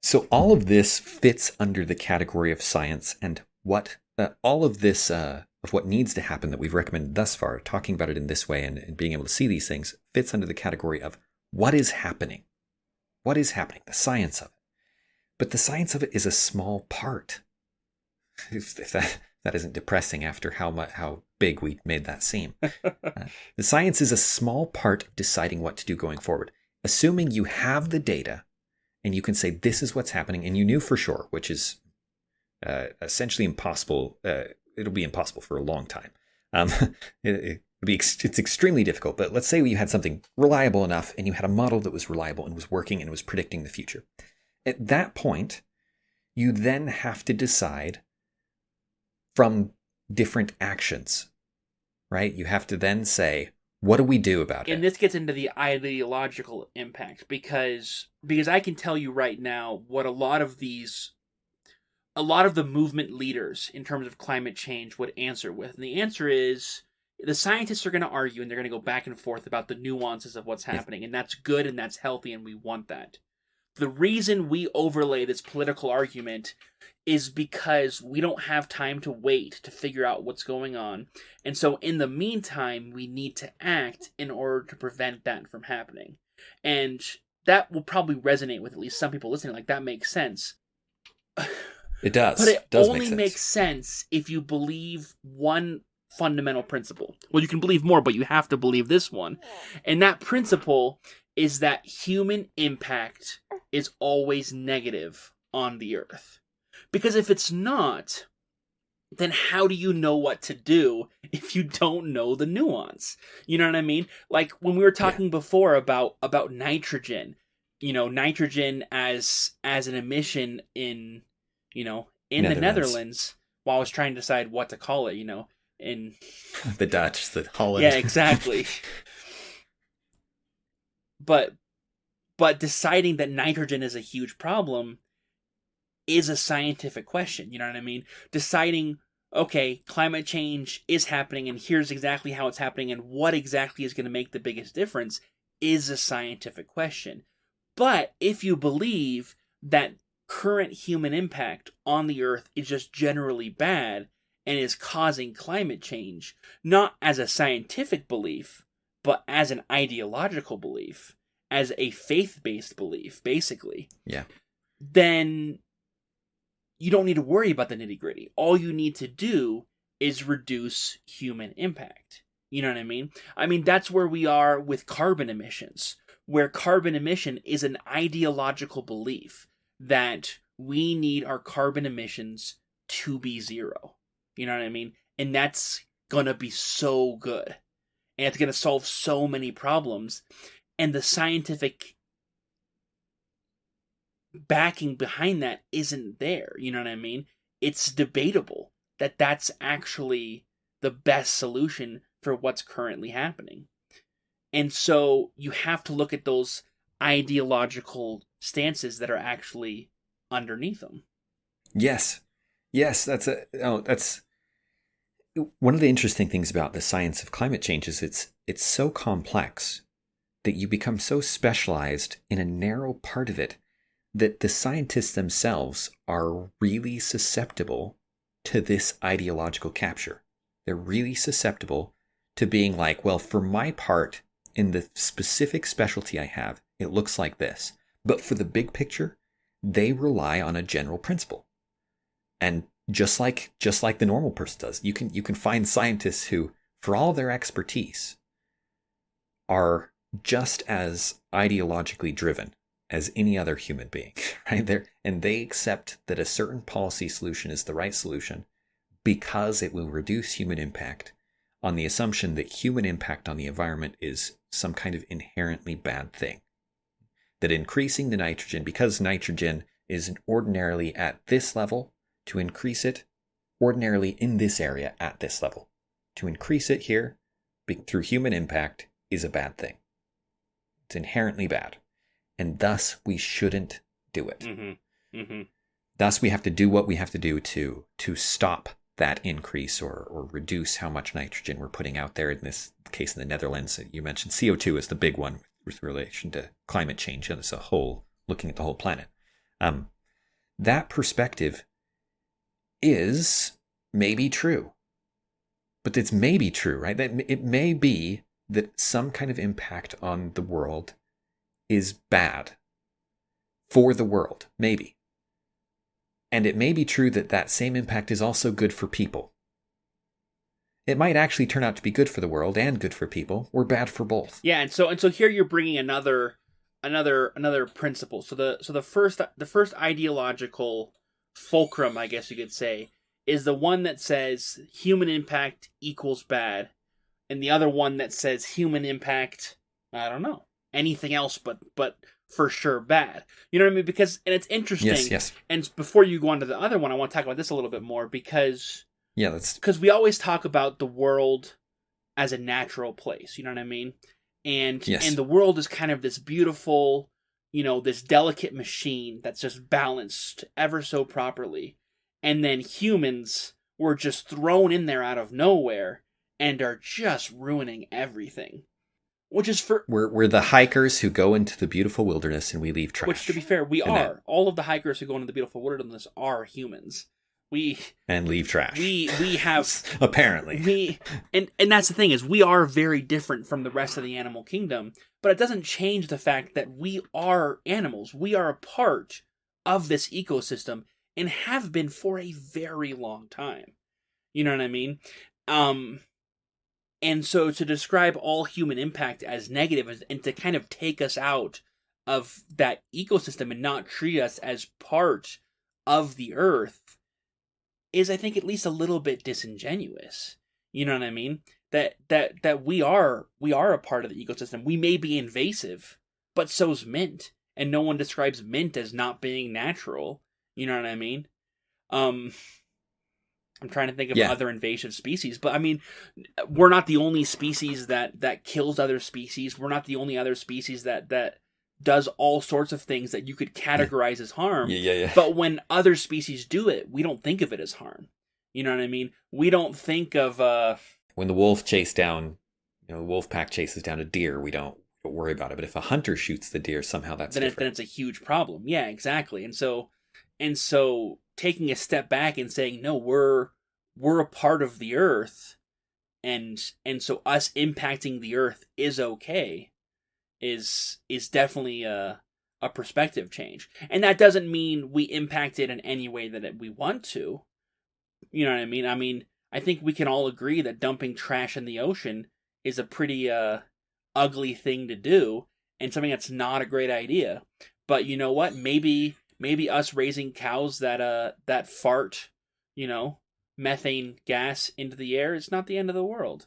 So all of this fits under the category of science, and what all of this of what needs to happen that we've recommended thus far, talking about it in this way and being able to see these things, fits under the category of what is happening. What is happening? The science of it. But the science of it is a small part. If that isn't depressing after how big we made that seem. The science is a small part of deciding what to do going forward. Assuming you have the data and you can say this is what's happening and you knew for sure, which is essentially impossible. It'll be impossible for a long time. It's extremely difficult, but let's say you had something reliable enough and you had a model that was reliable and was working and was predicting the future. At that point, you then have to decide from different actions, right? You have to then say, what do we do about it?
And this gets into the ideological impact, because I can tell you right now what a lot of the movement leaders in terms of climate change would answer with. And the answer is, the scientists are going to argue and they're going to go back and forth about the nuances of what's happening. And that's good and that's healthy and we want that. The reason we overlay this political argument is because we don't have time to wait to figure out what's going on. And so in the meantime, we need to act in order to prevent that from happening. And that will probably resonate with at least some people listening. Like, that makes sense.
It does.
But it
does
only makes sense if you believe one fundamental principle. Well, you can believe more, but you have to believe this one. And that principle is that human impact is always negative on the earth. Because if it's not, then how do you know what to do if you don't know the nuance? You know what I mean? Like when we were talking before about nitrogen, nitrogen as an emission in the Netherlands, while I was trying to decide what to call it, in
the Dutch, the Holland.
Yeah, exactly. But deciding that nitrogen is a huge problem is a scientific question, you know what I mean? Deciding, okay, climate change is happening and here's exactly how it's happening and what exactly is going to make the biggest difference is a scientific question. But if you believe that current human impact on the earth is just generally bad and is causing climate change, not as a scientific belief, but as an ideological belief, as a faith-based belief, basically, then you don't need to worry about the nitty-gritty. All you need to do is reduce human impact. You know what I mean? I mean, that's where we are with carbon emissions, where carbon emission is an ideological belief that we need our carbon emissions to be zero. You know what I mean? And that's gonna be so good. And it's gonna solve so many problems. And the scientific backing behind that isn't there. You know what I mean? It's debatable that that's actually the best solution for what's currently happening. And so you have to look at those ideological stances that are actually underneath them.
Yes, that's one of the interesting things about the science of climate change is it's so complex that you become so specialized in a narrow part of it that the scientists themselves are really susceptible to this ideological capture. They're really susceptible to being like, well, for my part, in the specific specialty I have, it looks like this. But for the big picture, they rely on a general principle. And just like the normal person does, you can find scientists who, for all their expertise, are just as ideologically driven as any other human being, right? And they accept that a certain policy solution is the right solution because it will reduce human impact, on the assumption that human impact on the environment is some kind of inherently bad thing. That increasing the nitrogen, because nitrogen is ordinarily at this level, to increase it ordinarily in this area at this level, to increase it here through human impact is a bad thing. It's inherently bad. And thus we shouldn't do it. Mm-hmm. Mm-hmm. Thus we have to do what we have to do to stop that increase or reduce how much nitrogen we're putting out there. In this case, in the Netherlands, you mentioned CO2 is the big one with relation to climate change and as a whole, looking at the whole planet. That perspective is maybe true. But it's maybe true, right? That it may be that some kind of impact on the world is bad for the world, maybe. And it may be true that that same impact is also good for people. It might actually turn out to be good for the world and good for people, or bad for both.
Yeah, and so here you're bringing another principle. So the first ideological fulcrum, I guess you could say, is the one that says human impact equals bad, and the other one that says human impact, I don't know, anything else but for sure bad. You know what I mean? Because, and it's interesting.
Yes.
And before you go on to the other one, I want to talk about this a little bit more because we always talk about the world as a natural place. You know what I mean? And the world is kind of this beautiful, this delicate machine that's just balanced ever so properly. And then humans were just thrown in there out of nowhere and are just ruining everything. Which is
we're the hikers who go into the beautiful wilderness and we leave trash.
Which, to be fair, we are. All of the hikers who go into the beautiful wilderness are humans.
And leave trash.
We have
apparently.
And that's the thing, is we are very different from the rest of the animal kingdom, but it doesn't change the fact that we are animals. We are a part of this ecosystem and have been for a very long time. You know what I mean? And so to describe all human impact as negative and to kind of take us out of that ecosystem and not treat us as part of the earth is, I think, at least a little bit disingenuous. You know what I mean? That we are a part of the ecosystem. We may be invasive, but so's mint. And no one describes mint as not being natural. You know what I mean? I'm trying to think of other invasive species, but I mean, we're not the only species that kills other species. We're not the only other species that does all sorts of things that you could categorize as harm.
Yeah.
But when other species do it, we don't think of it as harm. You know what I mean? We don't think of
when the wolf the wolf pack chases down a deer, we don't worry about it. But if a hunter shoots the deer, somehow that's
then it's a huge problem. Yeah, exactly. And so taking a step back and saying, no, we're a part of the earth, and so us impacting the earth is okay, is definitely a perspective change. And that doesn't mean we impact it in any way that we want to. You know what I mean? I mean, I think we can all agree that dumping trash in the ocean is a pretty ugly thing to do, and something that's not a great idea. But you know what? Maybe us raising cows that fart, methane gas into the air, it's not the end of the world.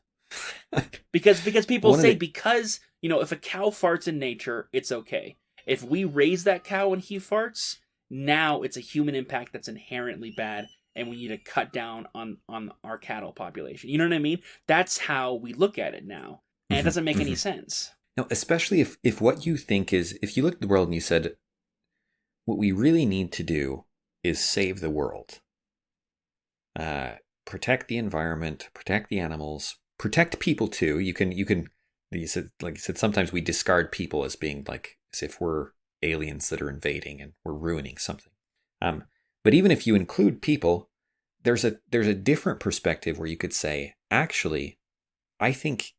because people say, if a cow farts in nature, it's okay. If we raise that cow and he farts, now it's a human impact that's inherently bad, and we need to cut down on our cattle population. You know what I mean? That's how we look at it now. And it doesn't make any sense.
No, especially if what you think is, if you look at the world and you said, what we really need to do is save the world. Protect the environment, protect the animals, protect people too. You said, sometimes we discard people as being like, as if we're aliens that are invading and we're ruining something. But even if you include people, there's a different perspective where you could say, actually, I think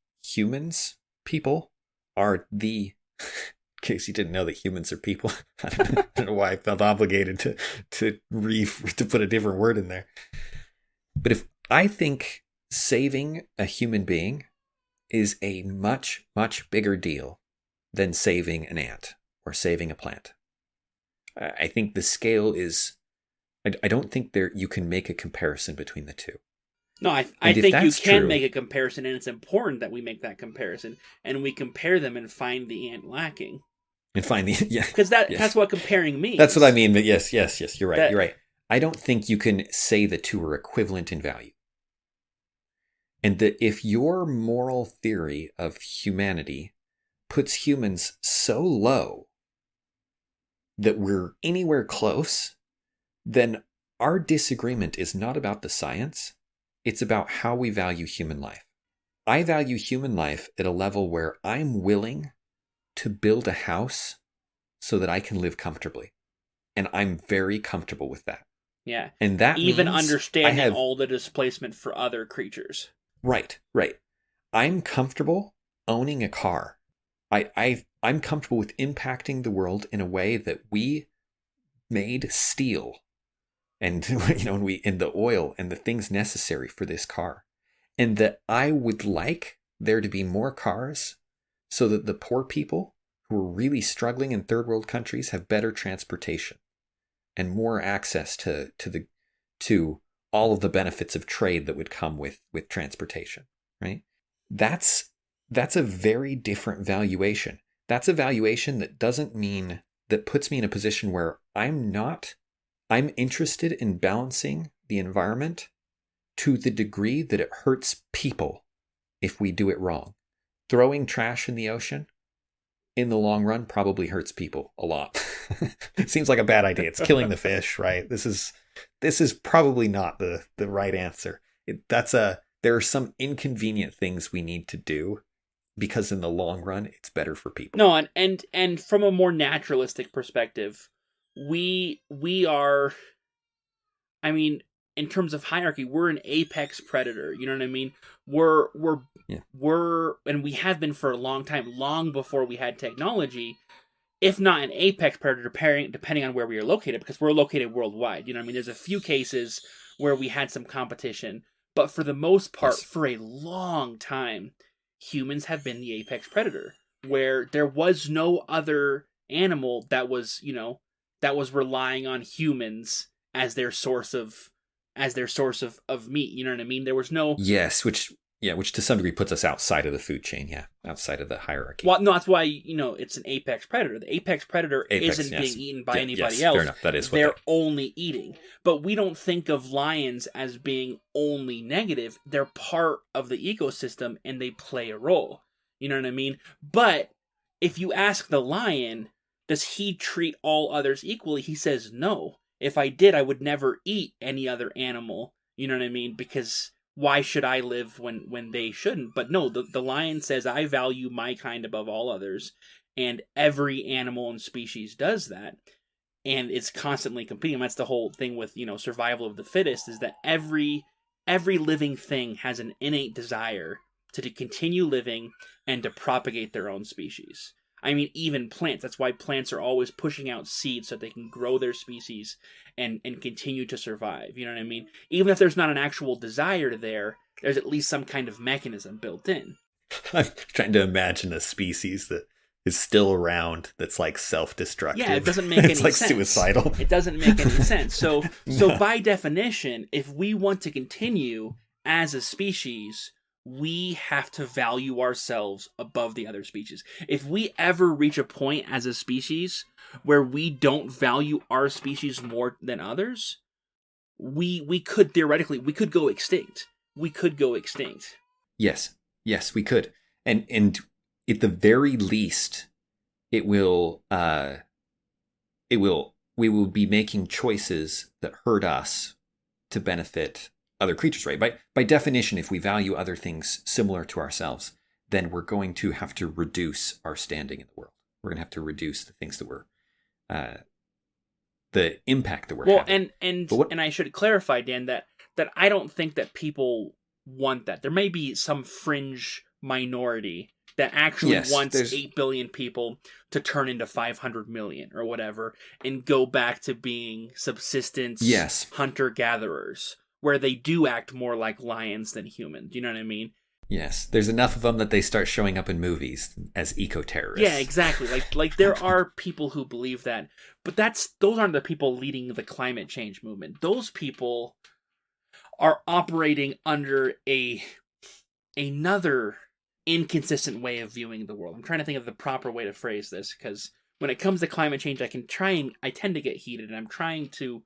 people are the case you didn't know that humans are people. I don't know why I felt obligated to put a different word in there. But if I think saving a human being is a much, much bigger deal than saving an ant or saving a plant. I think the scale is, I don't think you can make a comparison between the two.
No, I think you can make a comparison, and it's important that we make that comparison, and we compare them and find the ant lacking.
And find the, yeah.
Because that's what comparing means.
That's what I mean, but yes, you're right, you're right. I don't think you can say the two are equivalent in value. And that if your moral theory of humanity puts humans so low that we're anywhere close, then our disagreement is not about the science. It's about how we value human life. I value human life at a level where I'm willing to build a house so that I can live comfortably. And I'm very comfortable with that.
Yeah.
And that
even
means
understanding all the displacement for other creatures.
Right. I'm comfortable owning a car. I'm comfortable with impacting the world in a way that we made steel and and the oil and the things necessary for this car. And that I would like there to be more cars so that the poor people who are really struggling in third world countries have better transportation and more access to all of the benefits of trade that would come with transportation, right? That's a very different valuation. That's a valuation that puts me in a position where I'm interested in balancing the environment to the degree that it hurts people if we do it wrong. Throwing trash in the ocean, in the long run, probably hurts people a lot. It seems like a bad idea. It's killing the fish, right? This is probably not the right answer. There are some inconvenient things we need to do because in the long run, it's better for people.
No, and from a more naturalistic perspective, we are, I mean, in terms of hierarchy, we're an apex predator. You know what I mean? We're, and we have been for a long time, long before we had technology, if not an apex predator, depending on where we are located, because we're located worldwide. You know what I mean? There's a few cases where we had some competition, but for the most part, for a long time, humans have been the apex predator, where there was no other animal that was relying on humans as their source of meat. You know what I mean? There was no...
Yes, which to some degree puts us outside of the food chain, outside of the hierarchy.
Well, no, that's why, it's an apex predator. The apex predator isn't being eaten by anybody else.
Fair enough. That is what
they're only eating. But we don't think of lions as being only negative. They're part of the ecosystem and they play a role. You know what I mean? But if you ask the lion, does he treat all others equally? He says no. If I did, I would never eat any other animal. You know what I mean? Because why should I live when they shouldn't? But no, the lion says, I value my kind above all others. And every animal and species does that. And it's constantly competing. That's the whole thing with, survival of the fittest, is that every living thing has an innate desire to continue living and to propagate their own species. I mean, even plants. That's why plants are always pushing out seeds so they can grow their species and continue to survive. You know what I mean? Even if there's not an actual desire there's at least some kind of mechanism built in.
I'm trying to imagine a species that is still around that's like self-destructive.
Yeah, it doesn't make any
sense. It's like suicidal.
It doesn't make any sense. So by definition, if we want to continue as a species, we have to value ourselves above the other species. If we ever reach a point as a species where we don't value our species more than others, we could theoretically go extinct.
Yes, we could. And at the very least, we will be making choices that hurt us to benefit other creatures, right? By definition, if we value other things similar to ourselves, then we're going to have to reduce our standing in the world. We're going to have to reduce the things that we're, the impact that we're having.
And I should clarify, Dan, that I don't think that people want that. There may be some fringe minority that actually
Yes,
wants
there's
8 billion people to turn into 500 million or whatever and go back to being subsistence
yes,
hunter-gatherers, where they do act more like lions than humans. You know what I mean?
yes. There's enough of them that they start showing up in movies as
Yeah,
eco-terrorists.
exactly. Like there are people who believe that, but those aren't the people leading the climate change movement. Those people are operating under another inconsistent way of viewing the world. I'm trying to think of the proper way to phrase this, because when it comes to climate change, I tend to get heated, and I'm trying to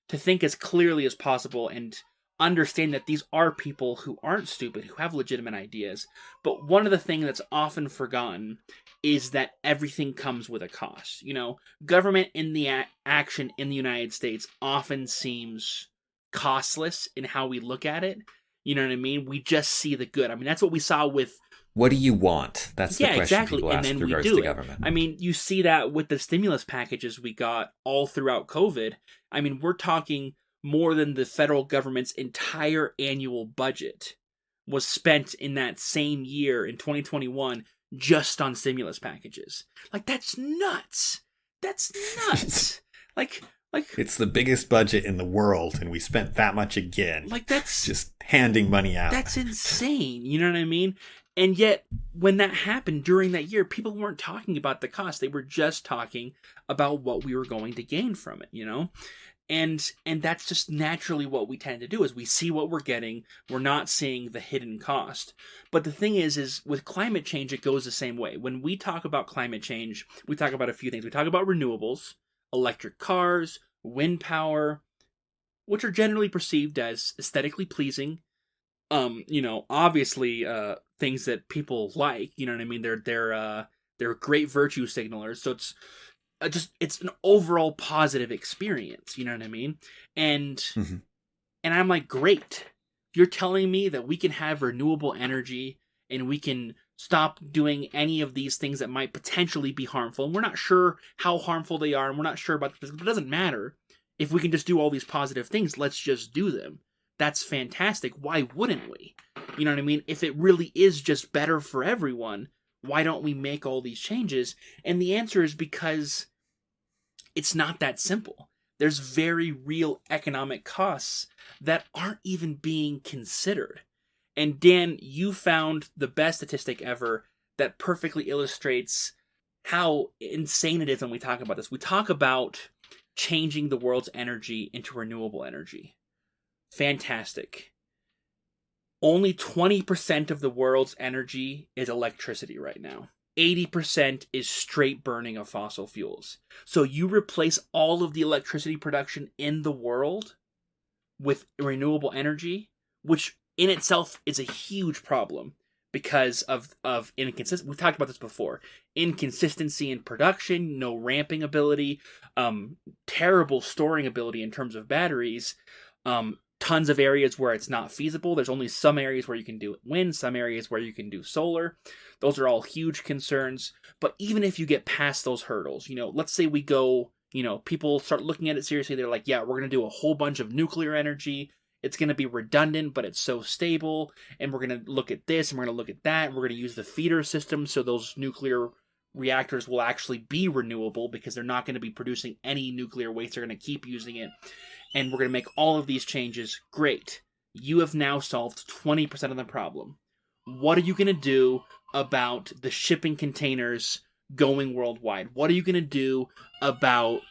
think as clearly as possible and understand that these are people who aren't stupid, who have legitimate ideas. But one of the things that's often forgotten is that everything comes with a cost. You know, government in the action in the United States often seems costless in how we look at it. You know what I mean? We just see the good. I mean, that's what we saw with.
What do you want? That's the
Yeah,
question
exactly.
people
And
ask
then
with
we
regards
do
to
it.
government.
I mean, you see that with the stimulus packages we got all throughout COVID. I mean, we're talking more than the federal government's entire annual budget was spent in that same year in 2021 just on stimulus packages. Like, that's nuts. That's nuts. like
It's the biggest budget in the world, and we spent that much again.
like that's
Just handing money out.
That's insane. You know what I mean? And yet, when that happened during that year, people weren't talking about the cost. They were just talking about what we were going to gain from it, you know? And that's just naturally what we tend to do, is we see what we're getting. We're not seeing the hidden cost. But the thing is with climate change, it goes the same way. When we talk about climate change, we talk about a few things. We talk about renewables, electric cars, wind power, which are generally perceived as aesthetically pleasing. Obviously, things that people like, you know what I mean? They're great virtue signalers. So it's an overall positive experience, you know what I mean? And
Mm-hmm.
and I'm like, great. You're telling me that we can have renewable energy and we can stop doing any of these things that might potentially be harmful. And we're not sure how harmful they are, and we're not sure about this, but it doesn't matter. If we can just do all these positive things, let's just do them. That's fantastic. Why wouldn't we? You know what I mean? If it really is just better for everyone, why don't we make all these changes? And the answer is because it's not that simple. There's very real economic costs that aren't even being considered. And Dan, you found the best statistic ever that perfectly illustrates how insane it is when we talk about this. We talk about changing the world's energy into renewable energy. Fantastic. Only 20% of the world's energy is electricity right now. 80% is straight burning of fossil fuels. So you replace all of the electricity production in the world with renewable energy, which in itself is a huge problem because of inconsistency. We've talked about this before. Inconsistency in production, no ramping ability, terrible storing ability in terms of batteries, tons of areas where it's not feasible. There's only some areas where you can do wind, some areas where you can do solar. Those are all huge concerns. But even if you get past those hurdles, let's say we go, people start looking at it seriously. They're like, yeah, we're going to do a whole bunch of nuclear energy. It's going to be redundant, but it's so stable. And we're going to look at this and we're going to look at that. And we're going to use the feeder system so those nuclear reactors will actually be renewable because they're not going to be producing any nuclear waste. They're going to keep using it. And we're going to make all of these changes. Great. You have now solved 20% of the problem. What are you going to do about the shipping containers going worldwide? What are you going to do about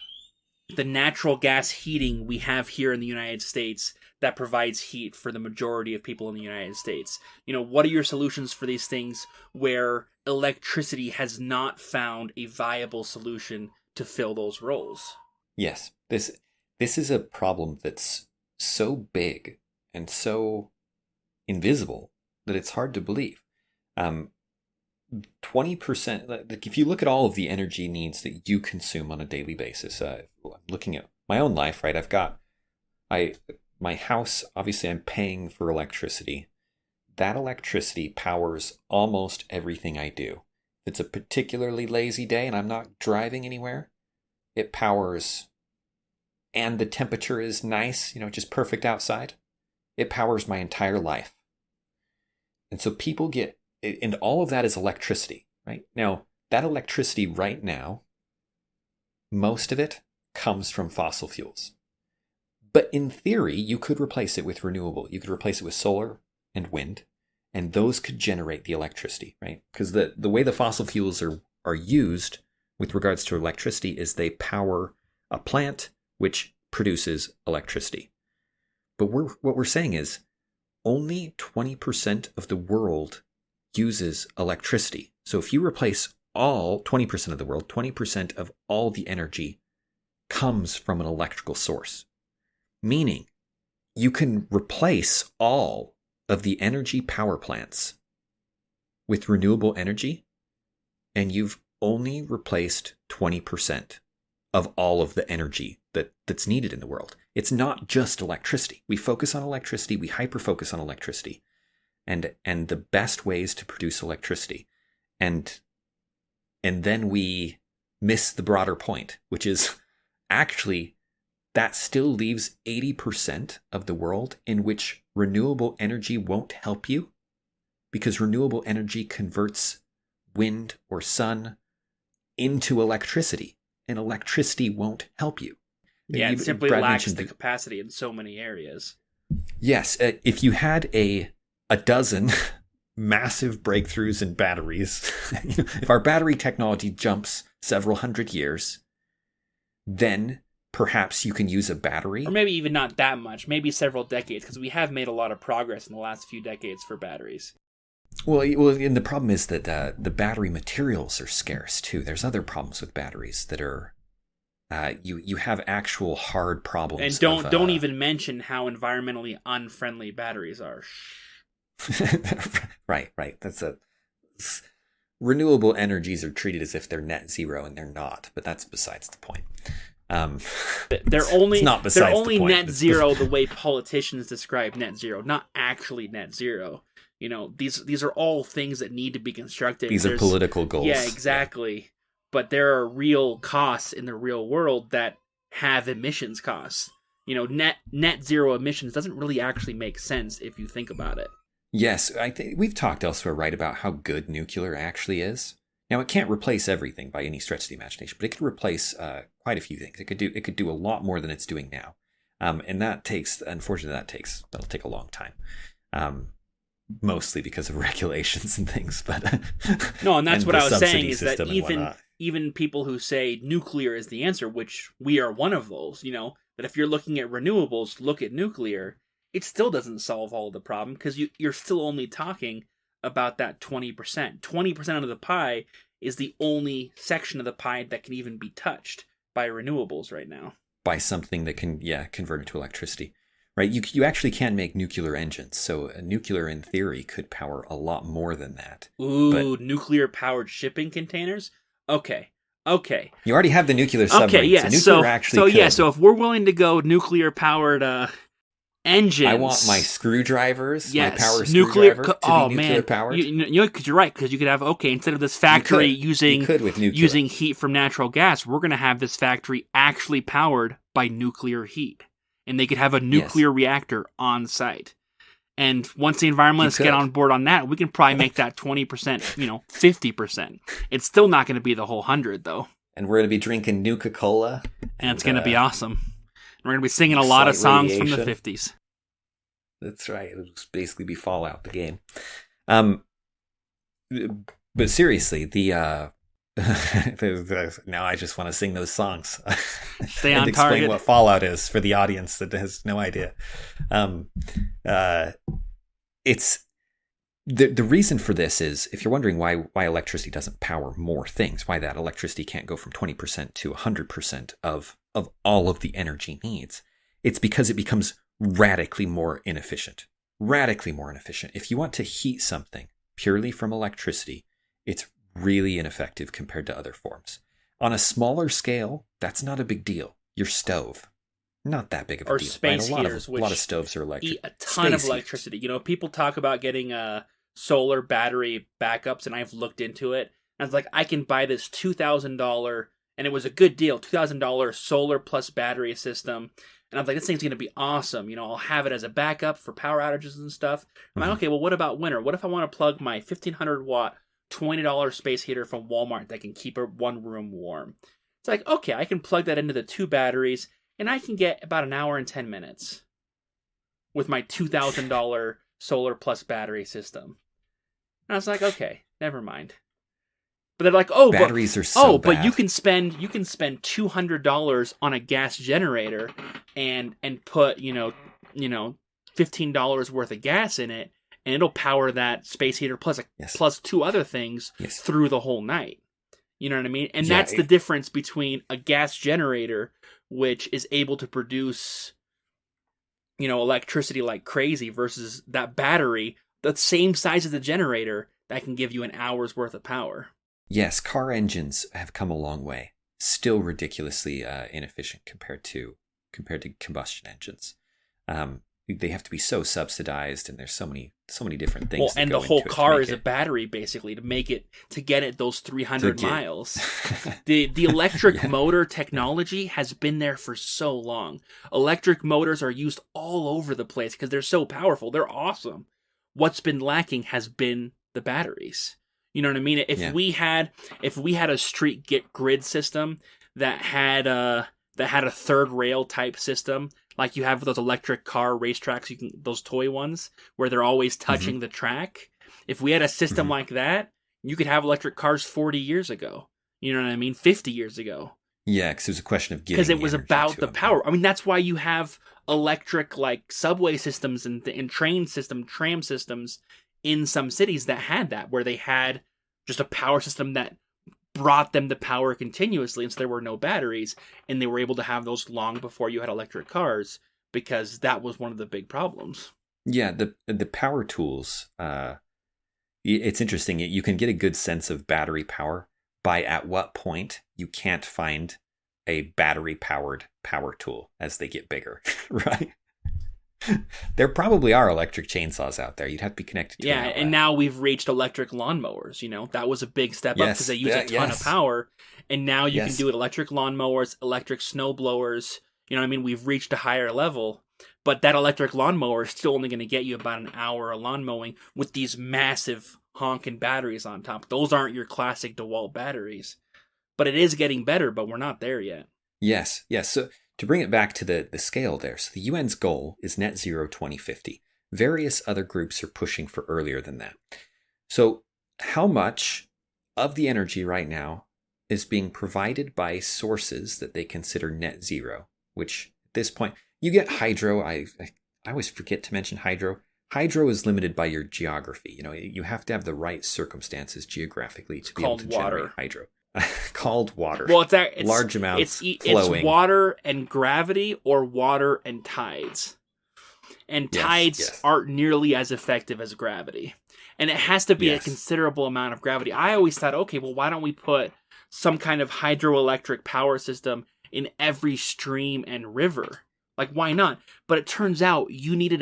the natural gas heating we have here in the United States that provides heat for the majority of people in the United States? What are your solutions for these things where electricity has not found a viable solution to fill those roles?
Yes, this is a problem that's so big and so invisible that it's hard to believe. 20%, like if you look at all of the energy needs that you consume on a daily basis, I'm looking at my own life, right? My house, obviously I'm paying for electricity. That electricity powers almost everything I do. If it's a particularly lazy day and I'm not driving anywhere, it powers, and the temperature is nice, just perfect outside, it powers my entire life. And so people get and all of that is electricity, right? Now, that electricity right now, most of it comes from fossil fuels. But in theory, you could replace it with renewable. You could replace it with solar and wind, and those could generate the electricity, right? Because the way the fossil fuels are used with regards to electricity is they power a plant which produces electricity. But what we're saying is only 20% of the world uses electricity. So if you replace all 20% of the world, 20% of all the energy comes from an electrical source. Meaning you can replace all of the energy power plants with renewable energy, and you've only replaced 20% of all of the energy that's needed in the world. It's not just electricity. We focus on electricity, we hyper-focus on electricity, and the best ways to produce electricity. And then we miss the broader point, which is actually that still leaves 80% of the world in which renewable energy won't help you, because renewable energy converts wind or sun into electricity, and electricity won't help you.
Yeah, it simply lacks the capacity in so many areas.
Yes, if you had a dozen massive breakthroughs in batteries, if our battery technology jumps several hundred years, then perhaps you can use a battery.
Or maybe even not that much, maybe several decades, because we have made a lot of progress in the last few decades for batteries.
Well, and the problem is that the battery materials are scarce too. There's other problems with batteries that are, you have actual hard problems.
And don't even mention how environmentally unfriendly batteries are.
Right. Renewable energies are treated as if they're net zero, and they're not. But that's besides the point.
They're only
net
zero the way politicians describe net zero, not actually net zero. You know, these are all things that need to be constructed.
These are political goals.
Yeah, exactly. Yeah. But there are real costs in the real world that have emissions costs. You know, net zero emissions doesn't really actually make sense if you think about it.
Yes, I think we've talked elsewhere, right, about how good nuclear actually is. Now, it can't replace everything by any stretch of the imagination, but it could replace quite a few things. It could do a lot more than it's doing now, and that'll take a long time, mostly because of regulations and things. But
no, and that's what I was saying is that even people who say nuclear is the answer, which we are one of those, you know, that if you're looking at renewables, look at nuclear. It still doesn't solve all of the problem because you're still only talking about that 20%. 20% of the pie is the only section of the pie that can even be touched by renewables right now.
By something that can, convert into electricity. Right? You actually can make nuclear engines. So a nuclear, in theory, could power a lot more than that.
Ooh, nuclear-powered shipping containers? Okay.
You already have the nuclear submarines.
Okay, yeah. So if we're willing to go nuclear-powered engines.
I want my screwdrivers,
yes,
my power screwdriver to be nuclear powered.
You know, because you're right, because you could have, instead of this factory using heat from natural gas, we're going to have this factory actually powered by nuclear heat. And they could have a nuclear reactor on site. And once the environmentalists get on board on that, we can probably make that 20%, 50%. It's still not going to be the whole 100, though.
And we're going to be drinking Nuka-Cola.
And it's going to be awesome. We're going to be singing a lot of songs from the 50s.
That's right. It'll just basically be Fallout, the game. But seriously, now I just want to sing those songs.
Stay on
and
target.
Explain what Fallout is for the audience that has no idea. It's the reason for this is, if you're wondering why electricity doesn't power more things, why that electricity can't go from 20% to 100% of all of the energy needs, it's because it becomes radically more inefficient. If you want to heat something purely from electricity, it's really ineffective compared to other forms. On a smaller scale, that's not a big deal. Your stove, not that big of a deal.
Or space heaters,
a lot of stoves are electric.
Eat a ton of electricity. You know, people talk about getting solar battery backups, and I've looked into it. And I was like, I can buy this $2,000 and it was a good deal, $2,000 solar plus battery system. And I'm like, this thing's going to be awesome. I'll have it as a backup for power outages and stuff. I'm like, okay, well, what about winter? What if I want to plug my 1,500 watt, $20 space heater from Walmart that can keep one room warm? It's like, okay, I can plug that into the 2 batteries, and I can get about an hour and 10 minutes with my $2,000 solar plus battery system. And I was like, okay, never mind. But they're like,
batteries are so bad.
But you can spend $200 on a gas generator and put $15 worth of gas in it, and it'll power that space heater plus 2 other things through the whole night. You know what I mean? And that's the difference between a gas generator, which is able to produce electricity like crazy, versus that battery, the same size as the generator, that can give you an hour's worth of power.
Yes, car engines have come a long way. Still ridiculously inefficient compared to combustion engines. They have to be so subsidized, and there's so many different things.
Well, and the whole car is a battery, basically, to get it those 300 miles. The electric motor technology has been there for so long. Electric motors are used all over the place because they're so powerful. They're awesome. What's been lacking has been the batteries. You know what I mean? If we had a street grid system that had a third rail type system, like you have those electric car racetracks, those toy ones where they're always touching the track. If we had a system like that, you could have electric cars 40 years ago. You know what I mean? 50 years ago.
Yeah, because it was a question of
because it was about the power. I mean, that's why you have electric like subway systems and tram systems in some cities that had that, where they had just a power system that brought them the power continuously, and so there were no batteries, and they were able to have those long before you had electric cars, because that was one of the big problems.
Yeah, the power tools, it's interesting. You can get a good sense of battery power by at what point you can't find a battery-powered power tool as they get bigger, right? There probably are electric chainsaws out there. You'd have to be connected to an outlet.
And now we've reached electric lawnmowers. That was a big step up because they use a ton of power. And now you can do it electric lawnmowers, electric snow blowers. You know what I mean? We've reached a higher level. But that electric lawnmower is still only going to get you about an hour of lawn mowing with these massive honking batteries on top. Those aren't your classic DeWalt batteries. But it is getting better, but we're not there yet.
Yes. So to bring it back to the scale there, so the UN's goal is net zero 2050. Various other groups are pushing for earlier than that. So how much of the energy right now is being provided by sources that they consider net zero, which at this point, you get hydro. I always forget to mention hydro. Hydro is limited by your geography. You have to have the right circumstances geographically to be able to generate hydro. Called water.
Well, it's
large amounts flowing.
It's water and gravity, or water and tides. And tides aren't nearly as effective as gravity. And it has to be a considerable amount of gravity. I always thought, okay, well, why don't we put some kind of hydroelectric power system in every stream and river? Like, why not? But it turns out you needed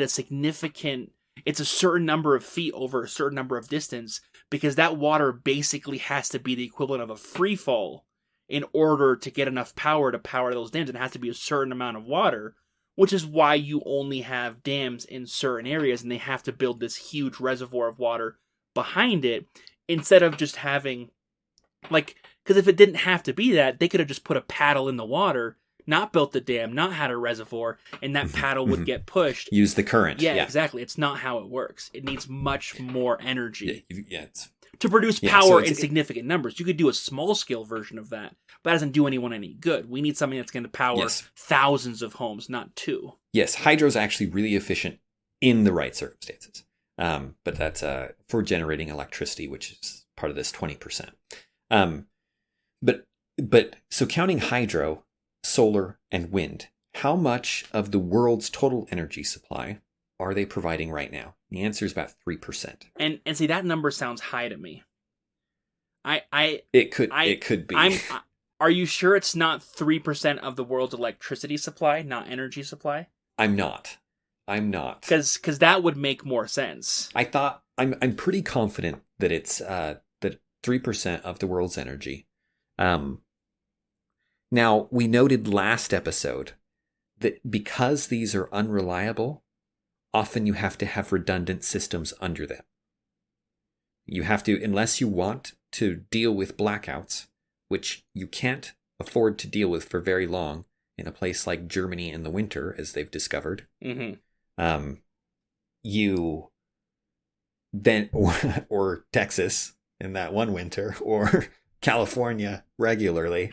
it's a certain number of feet over a certain number of distance, because that water basically has to be the equivalent of a free fall in order to get enough power to power those dams. It has to be a certain amount of water, which is why you only have dams in certain areas, and they have to build this huge reservoir of water behind it, instead of just having, because if it didn't have to be that, they could have just put a paddle in the water, not built the dam, not had a reservoir, and that paddle would get pushed.
Use the current.
Yeah, exactly. It's not how it works. It needs much more energy
it's
to produce power in significant numbers. You could do a small-scale version of that, but that doesn't do anyone any good. We need something that's going to power thousands of homes, not 2. Yes,
hydro is actually really efficient in the right circumstances. But that's for generating electricity, which is part of this 20%. But so counting hydro, solar, and wind, how much of the world's total energy supply are they providing right now? The answer is about 3%.
And see, that number sounds high to me.
It could be.
Are you sure it's not 3% of the world's electricity supply, not energy supply?
I'm not.
Because that would make more sense.
I'm pretty confident that it's that 3% of the world's energy. Now, we noted last episode that because these are unreliable, often you have to have redundant systems under them. You have to, unless you want to deal with blackouts, which you can't afford to deal with for very long in a place like Germany in the winter, as they've discovered. You then, or Texas in that one winter, or California regularly.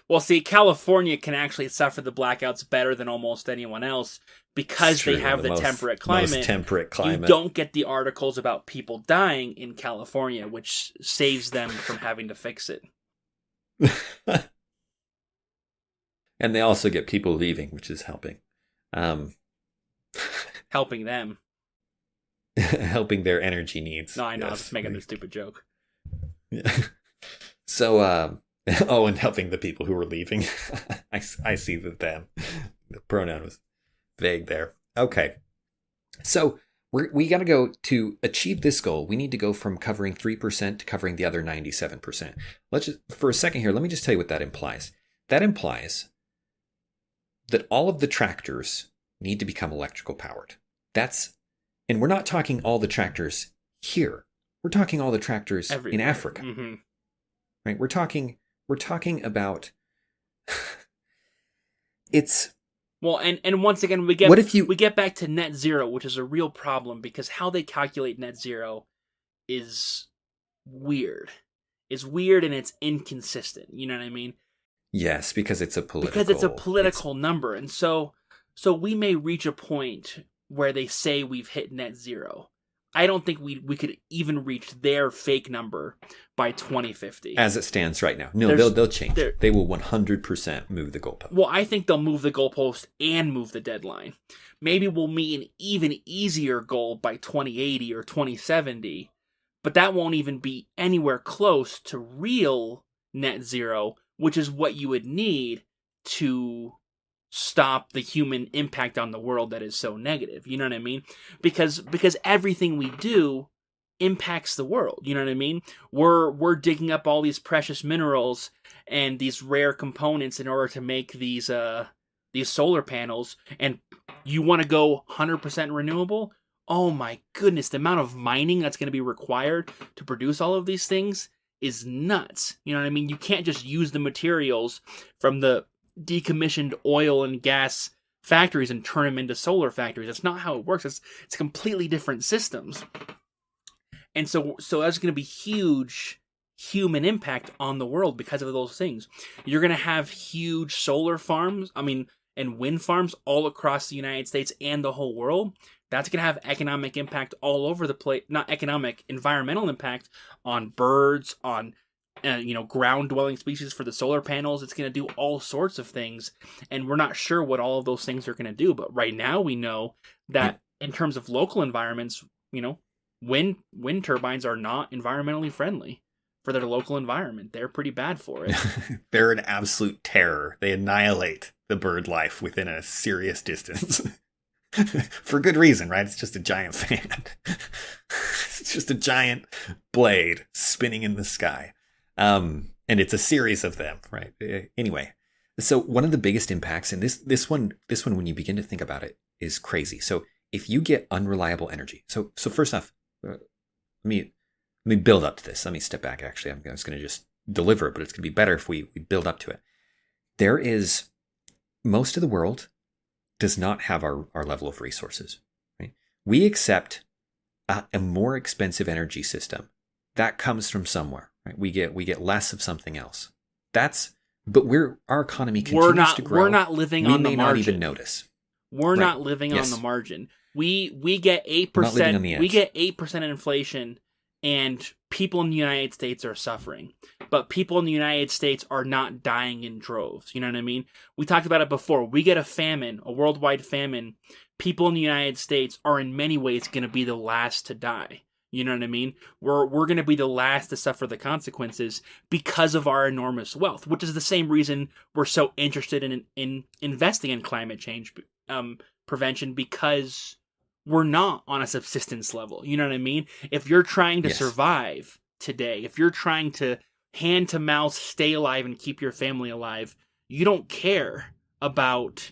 Well, see, California can actually suffer the blackouts better than almost anyone else because they have the temperate climate.
Most temperate climate.
You don't get the articles about people dying in California, which saves them from having to fix it.
And they also get people leaving, which is helping.
Helping them.
Helping their energy needs.
No, I know. Yes. I was making a stupid joke.
Yeah. So, and helping the people who were leaving. I see the them. The pronoun was vague there. Okay. So we got to go to achieve this goal. We need to go from covering 3% to covering the other 97%. Let's just, for a second here, let me just tell you what that implies. That implies that all of the tractors need to become electrical powered. And we're not talking all the tractors here. We're talking all the tractors everywhere. In Africa. Mm-hmm. Right? We're talking about it's
well, and once again we get back to net zero, which is a real problem because how they calculate net zero is weird. It's weird and it's inconsistent. You know what I mean?
Yes, because it's a political
number, and so we may reach a point where they say we've hit net zero. I don't think we could even reach their fake number by 2050.
As it stands right now. No, they'll change. They will 100% move the goalpost.
Well, I think they'll move the goalpost and move the deadline. Maybe we'll meet an even easier goal by 2080 or 2070, but that won't even be anywhere close to real net zero, which is what you would need to stop the human impact on the world that is so negative. You know what I mean? Because everything we do impacts the world. You know what I mean? We're digging up all these precious minerals and these rare components in order to make these solar panels, and you want to go 100% renewable? Oh my goodness, the amount of mining that's going to be required to produce all of these things is nuts. You know what I mean? You can't just use the materials from the decommissioned oil and gas factories and turn them into solar factories. That's not how it works. It's completely different systems. And so that's going to be huge human impact on the world because of those things. You're going to have huge solar farms, and wind farms all across the United States and the whole world. That's going to have economic impact all over the place. Not economic, environmental impact on birds, on ground-dwelling species for the solar panels. It's going to do all sorts of things, and we're not sure what all of those things are going to do. But right now, we know that in terms of local environments, wind turbines are not environmentally friendly for their local environment. They're pretty bad for it.
They're an absolute terror. They annihilate the bird life within a serious distance. For good reason, right? It's just a giant fan. It's just a giant blade spinning in the sky. And it's a series of them, right? Anyway, so one of the biggest impacts, and this one, when you begin to think about it, is crazy. So if you get unreliable energy, so first off, let me build up to this. Let me step back. Actually, I'm just going to just deliver it, but it's going to be better if we build up to it. There is most of the world does not have our level of resources. Right? We accept a more expensive energy system that comes from somewhere. Right? We get less of something else. But our economy continues to grow.
We're not living on the margin. We may not even
notice.
We're not living on the margin. We get 8%. We get 8% inflation, and people in the United States are suffering. But people in the United States are not dying in droves. You know what I mean? We talked about it before. We get a famine, a worldwide famine. People in the United States are in many ways going to be the last to die. You know what I mean? We're going to be the last to suffer the consequences because of our enormous wealth, which is the same reason we're so interested in investing in climate change prevention, because we're not on a subsistence level. You know what I mean? If you're trying to survive today, if you're trying to hand to mouth, stay alive and keep your family alive. You don't care about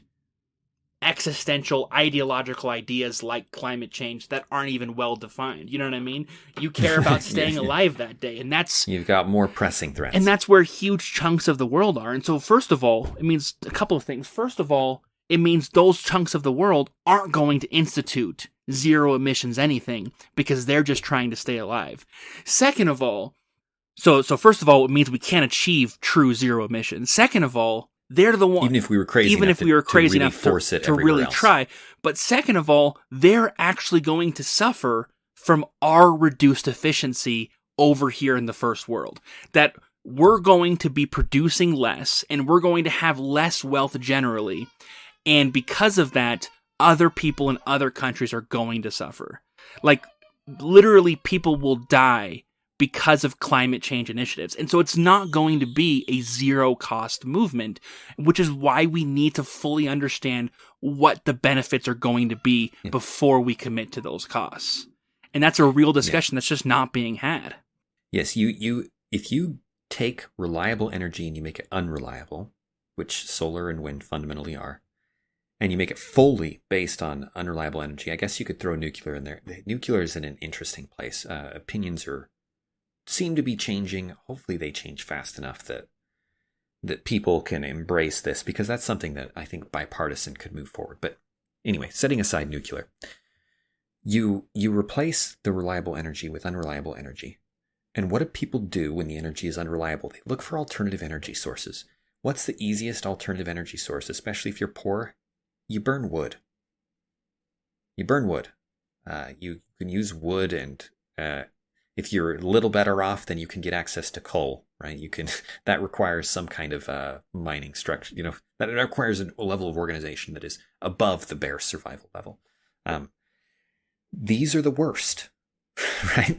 existential ideological ideas like climate change that aren't even well defined. You know what I mean? You care about staying alive that day, and that's
you've got more pressing threats.
And that's where huge chunks of the world are. And so first of all, it means a couple of things. First of all, it means those chunks of the world aren't going to institute zero emissions anything because they're just trying to stay alive. Second of all, so first of all, it means we can't achieve true zero emissions. Second of all, they're the one.
Even if we were crazy enough to really
try. But second of all, they're actually going to suffer from our reduced efficiency over here in the first world. That we're going to be producing less and we're going to have less wealth generally. And because of that, other people in other countries are going to suffer. Like, literally, people will die because of climate change initiatives. And so it's not going to be a zero-cost movement, which is why we need to fully understand what the benefits are going to be before we commit to those costs. And that's a real discussion that's just not being had.
Yes, if you take reliable energy and you make it unreliable, which solar and wind fundamentally are, and you make it fully based on unreliable energy, I guess you could throw nuclear in there. Nuclear is in an interesting place. Opinions seem to be changing. Hopefully they change fast enough that people can embrace this, because that's something that I think bipartisan could move forward. But anyway, setting aside nuclear, you replace the reliable energy with unreliable energy. And what do people do when the energy is unreliable? They look for alternative energy sources. What's the easiest alternative energy source, especially if you're poor? You burn wood. You can use wood, and if you're a little better off, then you can get access to coal, right? That requires some kind of mining structure, that requires a level of organization that is above the bare survival level. These are the worst, right?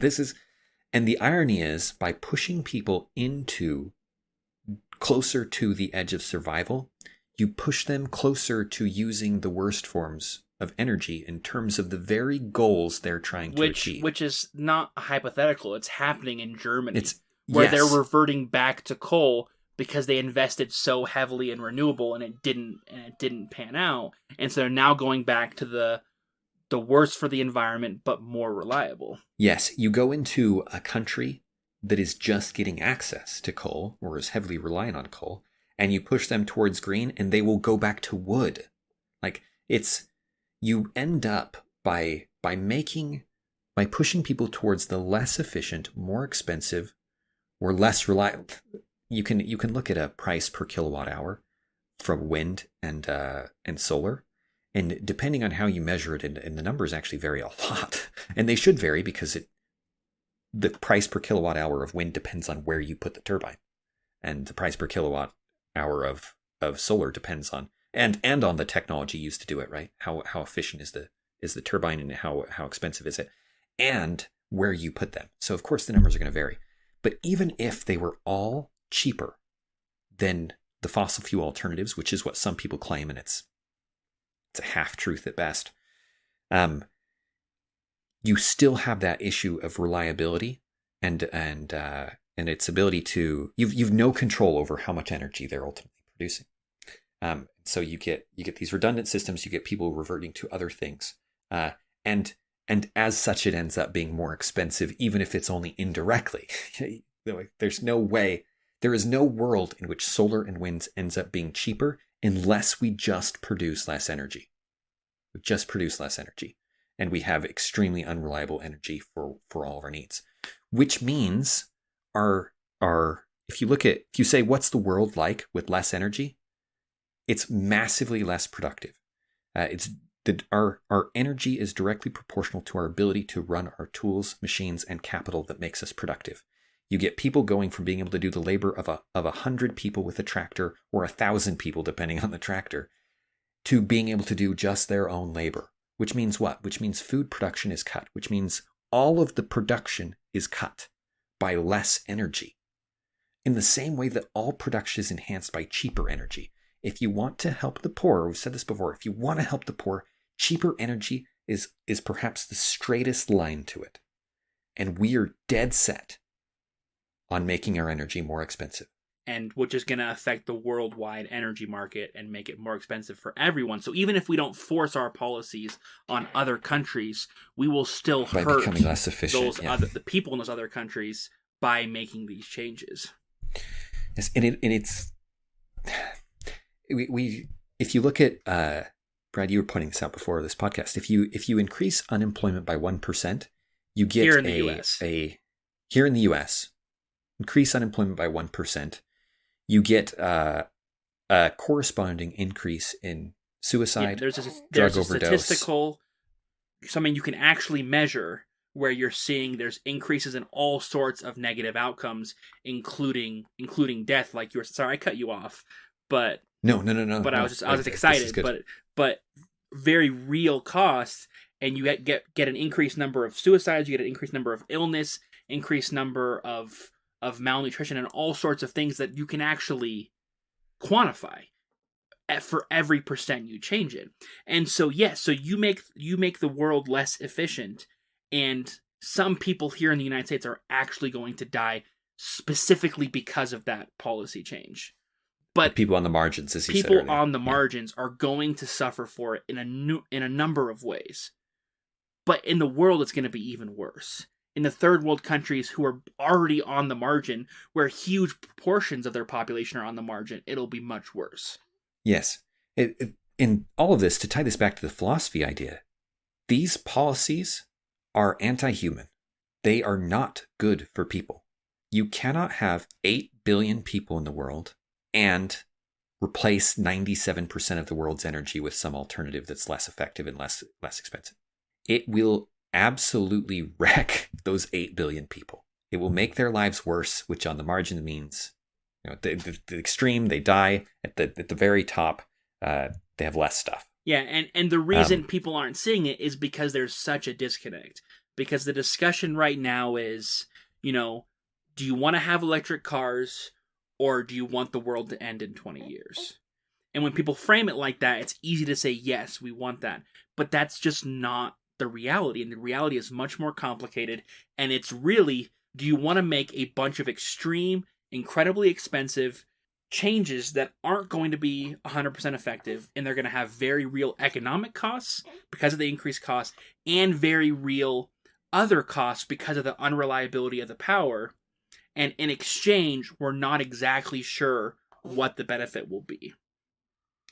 And the irony is, by pushing people into closer to the edge of survival, you push them closer to using the worst forms of energy in terms of the very goals they're trying to achieve.
Which is not hypothetical. It's happening in Germany, where they're reverting back to coal because they invested so heavily in renewable and it didn't pan out. And so they're now going back to the worst for the environment, but more reliable.
Yes, you go into a country that is just getting access to coal or is heavily reliant on coal, and you push them towards green, and they will go back to wood. You end up by pushing people towards the less efficient, more expensive, or less reliable. You can look at a price per kilowatt hour from wind and solar, and depending on how you measure it, and the numbers actually vary a lot, and they should vary because the price per kilowatt hour of wind depends on where you put the turbine, and the price per kilowatt hour of solar depends on and on the technology used to do it, right? How efficient is the turbine, and how expensive is it, and where you put them. So of course the numbers are going to vary. But even if they were all cheaper than the fossil fuel alternatives, which is what some people claim, and it's a half truth at best, you still have that issue of reliability and its ability to you've no control over how much energy they're ultimately producing. So you get these redundant systems, you get people reverting to other things, and as such, it ends up being more expensive, even if it's only indirectly. There is no world in which solar and wind ends up being cheaper unless we just produce less energy. We just produce less energy, and we have extremely unreliable energy for all of our needs, which means if you say, what's the world like with less energy? It's massively less productive. Our energy is directly proportional to our ability to run our tools, machines, and capital that makes us productive. You get people going from being able to do the labor of 100 people with a tractor, or 1,000 people, depending on the tractor, to being able to do just their own labor. Which means what? Which means food production is cut, which means all of the production is cut by less energy. In the same way that all production is enhanced by cheaper energy. If you want to help the poor, we've said this before, if you want to help the poor, cheaper energy is perhaps the straightest line to it. And we are dead set on making our energy more expensive.
And which is going to affect the worldwide energy market and make it more expensive for everyone. So even if we don't force our policies on other countries, we will still
by
hurt
becoming less efficient,
the people in those other countries by making these changes.
Yes, and it's we if you look at Brad, you were pointing this out before this podcast. If you increase unemployment by 1%, you get
here in the US.
Here in the US, increase unemployment by 1%. You get a corresponding increase in suicide,
there's
drug
a
overdose.
Statistical, something you can actually measure where you're seeing there's increases in all sorts of negative outcomes, including death. Like you were, sorry, I cut you off, but
no.
But I was just excited, but very real costs, and you get an increased number of suicides, you get an increased number of illness, increased number of malnutrition, and all sorts of things that you can actually quantify for every percent you change it. And so so you make the world less efficient, and some people here in the United States are actually going to die specifically because of that policy change. But
people on the margins, as you said
earlier,
earlier,
on the margins are going to suffer for it in a number of ways. But in the world, it's going to be even worse. In the third world countries who are already on the margin, where huge portions of their population are on the margin, it'll be much worse.
Yes. In all of this, to tie this back to the philosophy idea, these policies are anti-human. They are not good for people. You cannot have 8 billion people in the world and replace 97% of the world's energy with some alternative that's less effective and less expensive. It will absolutely wreck those 8 billion people. It will make their lives worse, which on the margin means, the extreme, they die. At the very top, they have less stuff.
Yeah, and the reason people aren't seeing it is because there's such a disconnect. Because the discussion right now is, do you want to have electric cars, or do you want the world to end in 20 years? And when people frame it like that, it's easy to say, yes, we want that. But that's just not the reality. And the reality is much more complicated. And it's really, do you want to make a bunch of extreme, incredibly expensive changes that aren't going to be 100% effective, and they're going to have very real economic costs because of the increased cost, and very real other costs because of the unreliability of the power, and in exchange, we're not exactly sure what the benefit will be.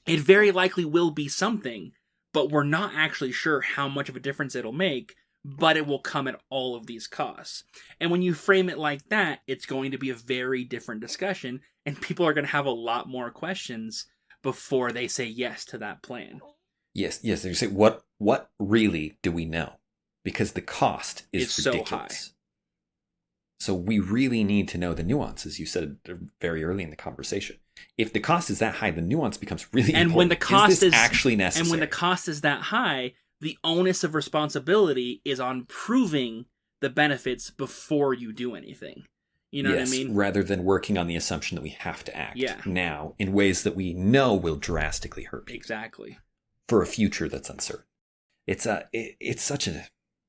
It very likely will be something, but we're not actually sure how much of a difference it'll make, but it will come at all of these costs. And when you frame it like that, it's going to be a very different discussion, and people are going to have a lot more questions before they say yes to that plan.
Yes. They say, what really do we know? Because the cost is ridiculous.
So high.
So we really need to know the nuances. You said very early in the conversation. If the cost is that high, the nuance becomes really important.
And when the cost is
actually necessary,
and when the cost is that high, the onus of responsibility is on proving the benefits before you do anything. You know what I mean?
Rather than working on the assumption that we have to act now in ways that we know will drastically hurt people.
Exactly.
For a future that's uncertain.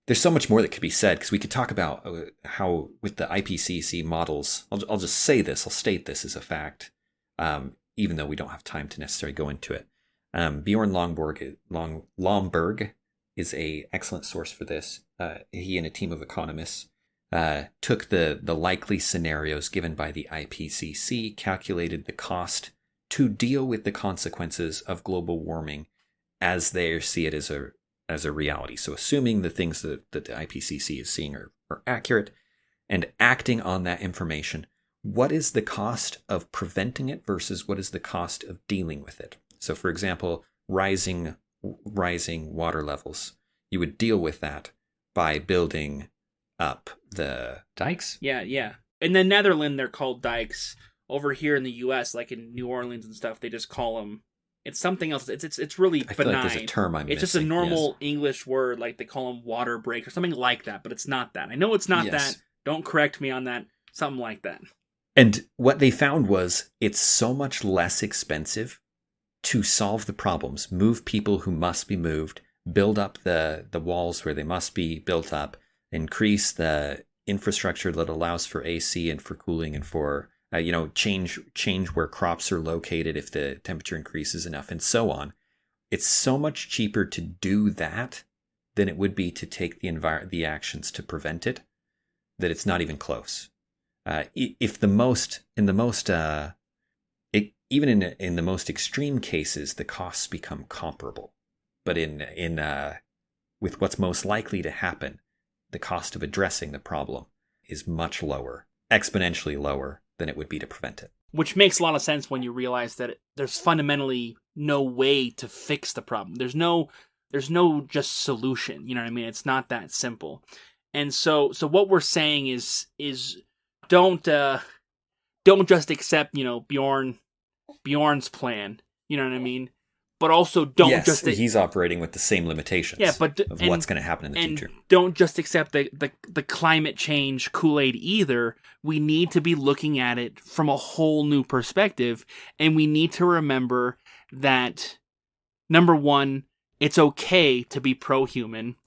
There's so much more that could be said, because we could talk about how with the IPCC models, I'll just say this, I'll state this as a fact, even though we don't have time to necessarily go into it. Bjorn Lomborg is a excellent source for this. He and a team of economists took the likely scenarios given by the IPCC, calculated the cost to deal with the consequences of global warming as they see it as a reality. So assuming the things that the IPCC is seeing are accurate, and acting on that information, what is the cost of preventing it versus what is the cost of dealing with it? So for example, rising water levels, you would deal with that by building up the dikes?
Yeah. In the Netherlands, they're called dikes. Over here in the US, like in New Orleans and stuff, they just call them, it's something else. It's really benign.
I feel like there's a term I'm
It's just a normal English word, like they call them water break or something like that, but it's not that. I know it's not that. Don't correct me on that. Something like that.
And what they found was it's so much less expensive to solve the problems, move people who must be moved, build up the walls where they must be built up, increase the infrastructure that allows for AC and for cooling and for change where crops are located if the temperature increases enough and so on. It's so much cheaper to do that than it would be to take the actions to prevent it, that it's not even close. Even in the most extreme cases, the costs become comparable. But with what's most likely to happen, the cost of addressing the problem is much lower, exponentially lower than it would be to prevent it.
Which makes a lot of sense when you realize that there's fundamentally no way to fix the problem. There's no just solution. You know what I mean? It's not that simple. And so what we're saying is don't just accept, Bjorn's plan. You know what I mean? But also don't
he's operating with the same limitations of what's going to happen in the future.
Don't just accept the climate change Kool-Aid either. We need to be looking at it from a whole new perspective, and we need to remember that, number one, it's okay to be pro-human,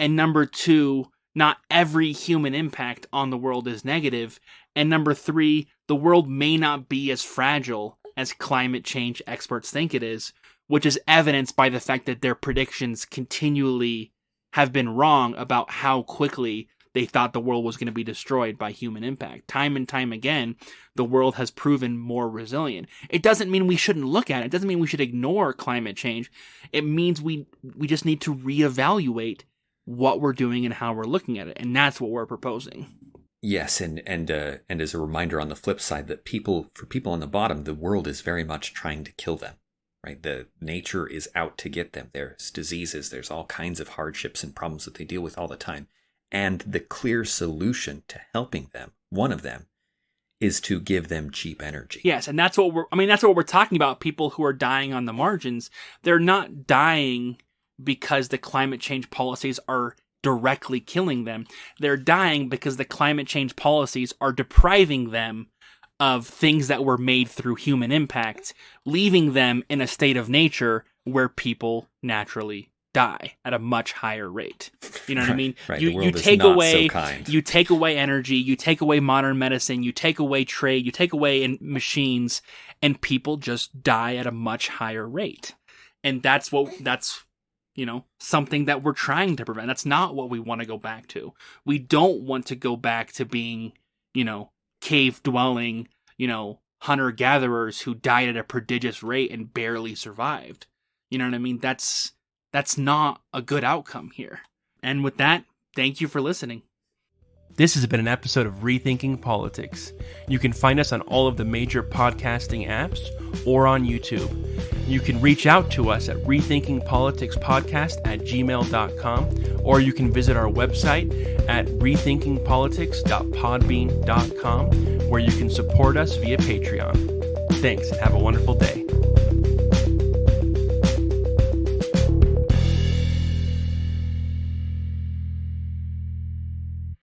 and number two, not every human impact on the world is negative, and number three, the world may not be as fragile as climate change experts think it is, which is evidenced by the fact that their predictions continually have been wrong about how quickly they thought the world was going to be destroyed by human impact. Time and time again, the world has proven more resilient. It doesn't mean we shouldn't look at it. It doesn't mean we should ignore climate change. It means we just need to reevaluate what we're doing and how we're looking at it. And that's what we're proposing.
Yes, and as a reminder on the flip side, that for people on the bottom, the world is very much trying to kill them. Right? The nature is out to get them. There's diseases, there's all kinds of hardships and problems that they deal with all the time. And the clear solution to helping them, one of them, is to give them cheap energy.
Yes, and that's what we're talking about. People who are dying on the margins, they're not dying because the climate change policies are directly killing them. They're dying because the climate change policies are depriving them of things that were made through human impact, leaving them in a state of nature where people naturally die at a much higher rate. You know what I mean?
Right.
You take away energy, you take away modern medicine, you take away trade, you take away machines, and people just die at a much higher rate. And that's something that we're trying to prevent. That's not what we want to go back to. We don't want to go back to being, cave-dwelling, hunter-gatherers who died at a prodigious rate and barely survived. You know what I mean? That's not a good outcome here. And with that, thank you for listening. This has been an episode of Rethinking Politics. You can find us on all of the major podcasting apps or on YouTube. You can reach out to us at rethinkingpoliticspodcast@gmail.com, or you can visit our website at rethinkingpolitics.podbean.com, where you can support us via Patreon. Thanks, and have a wonderful day.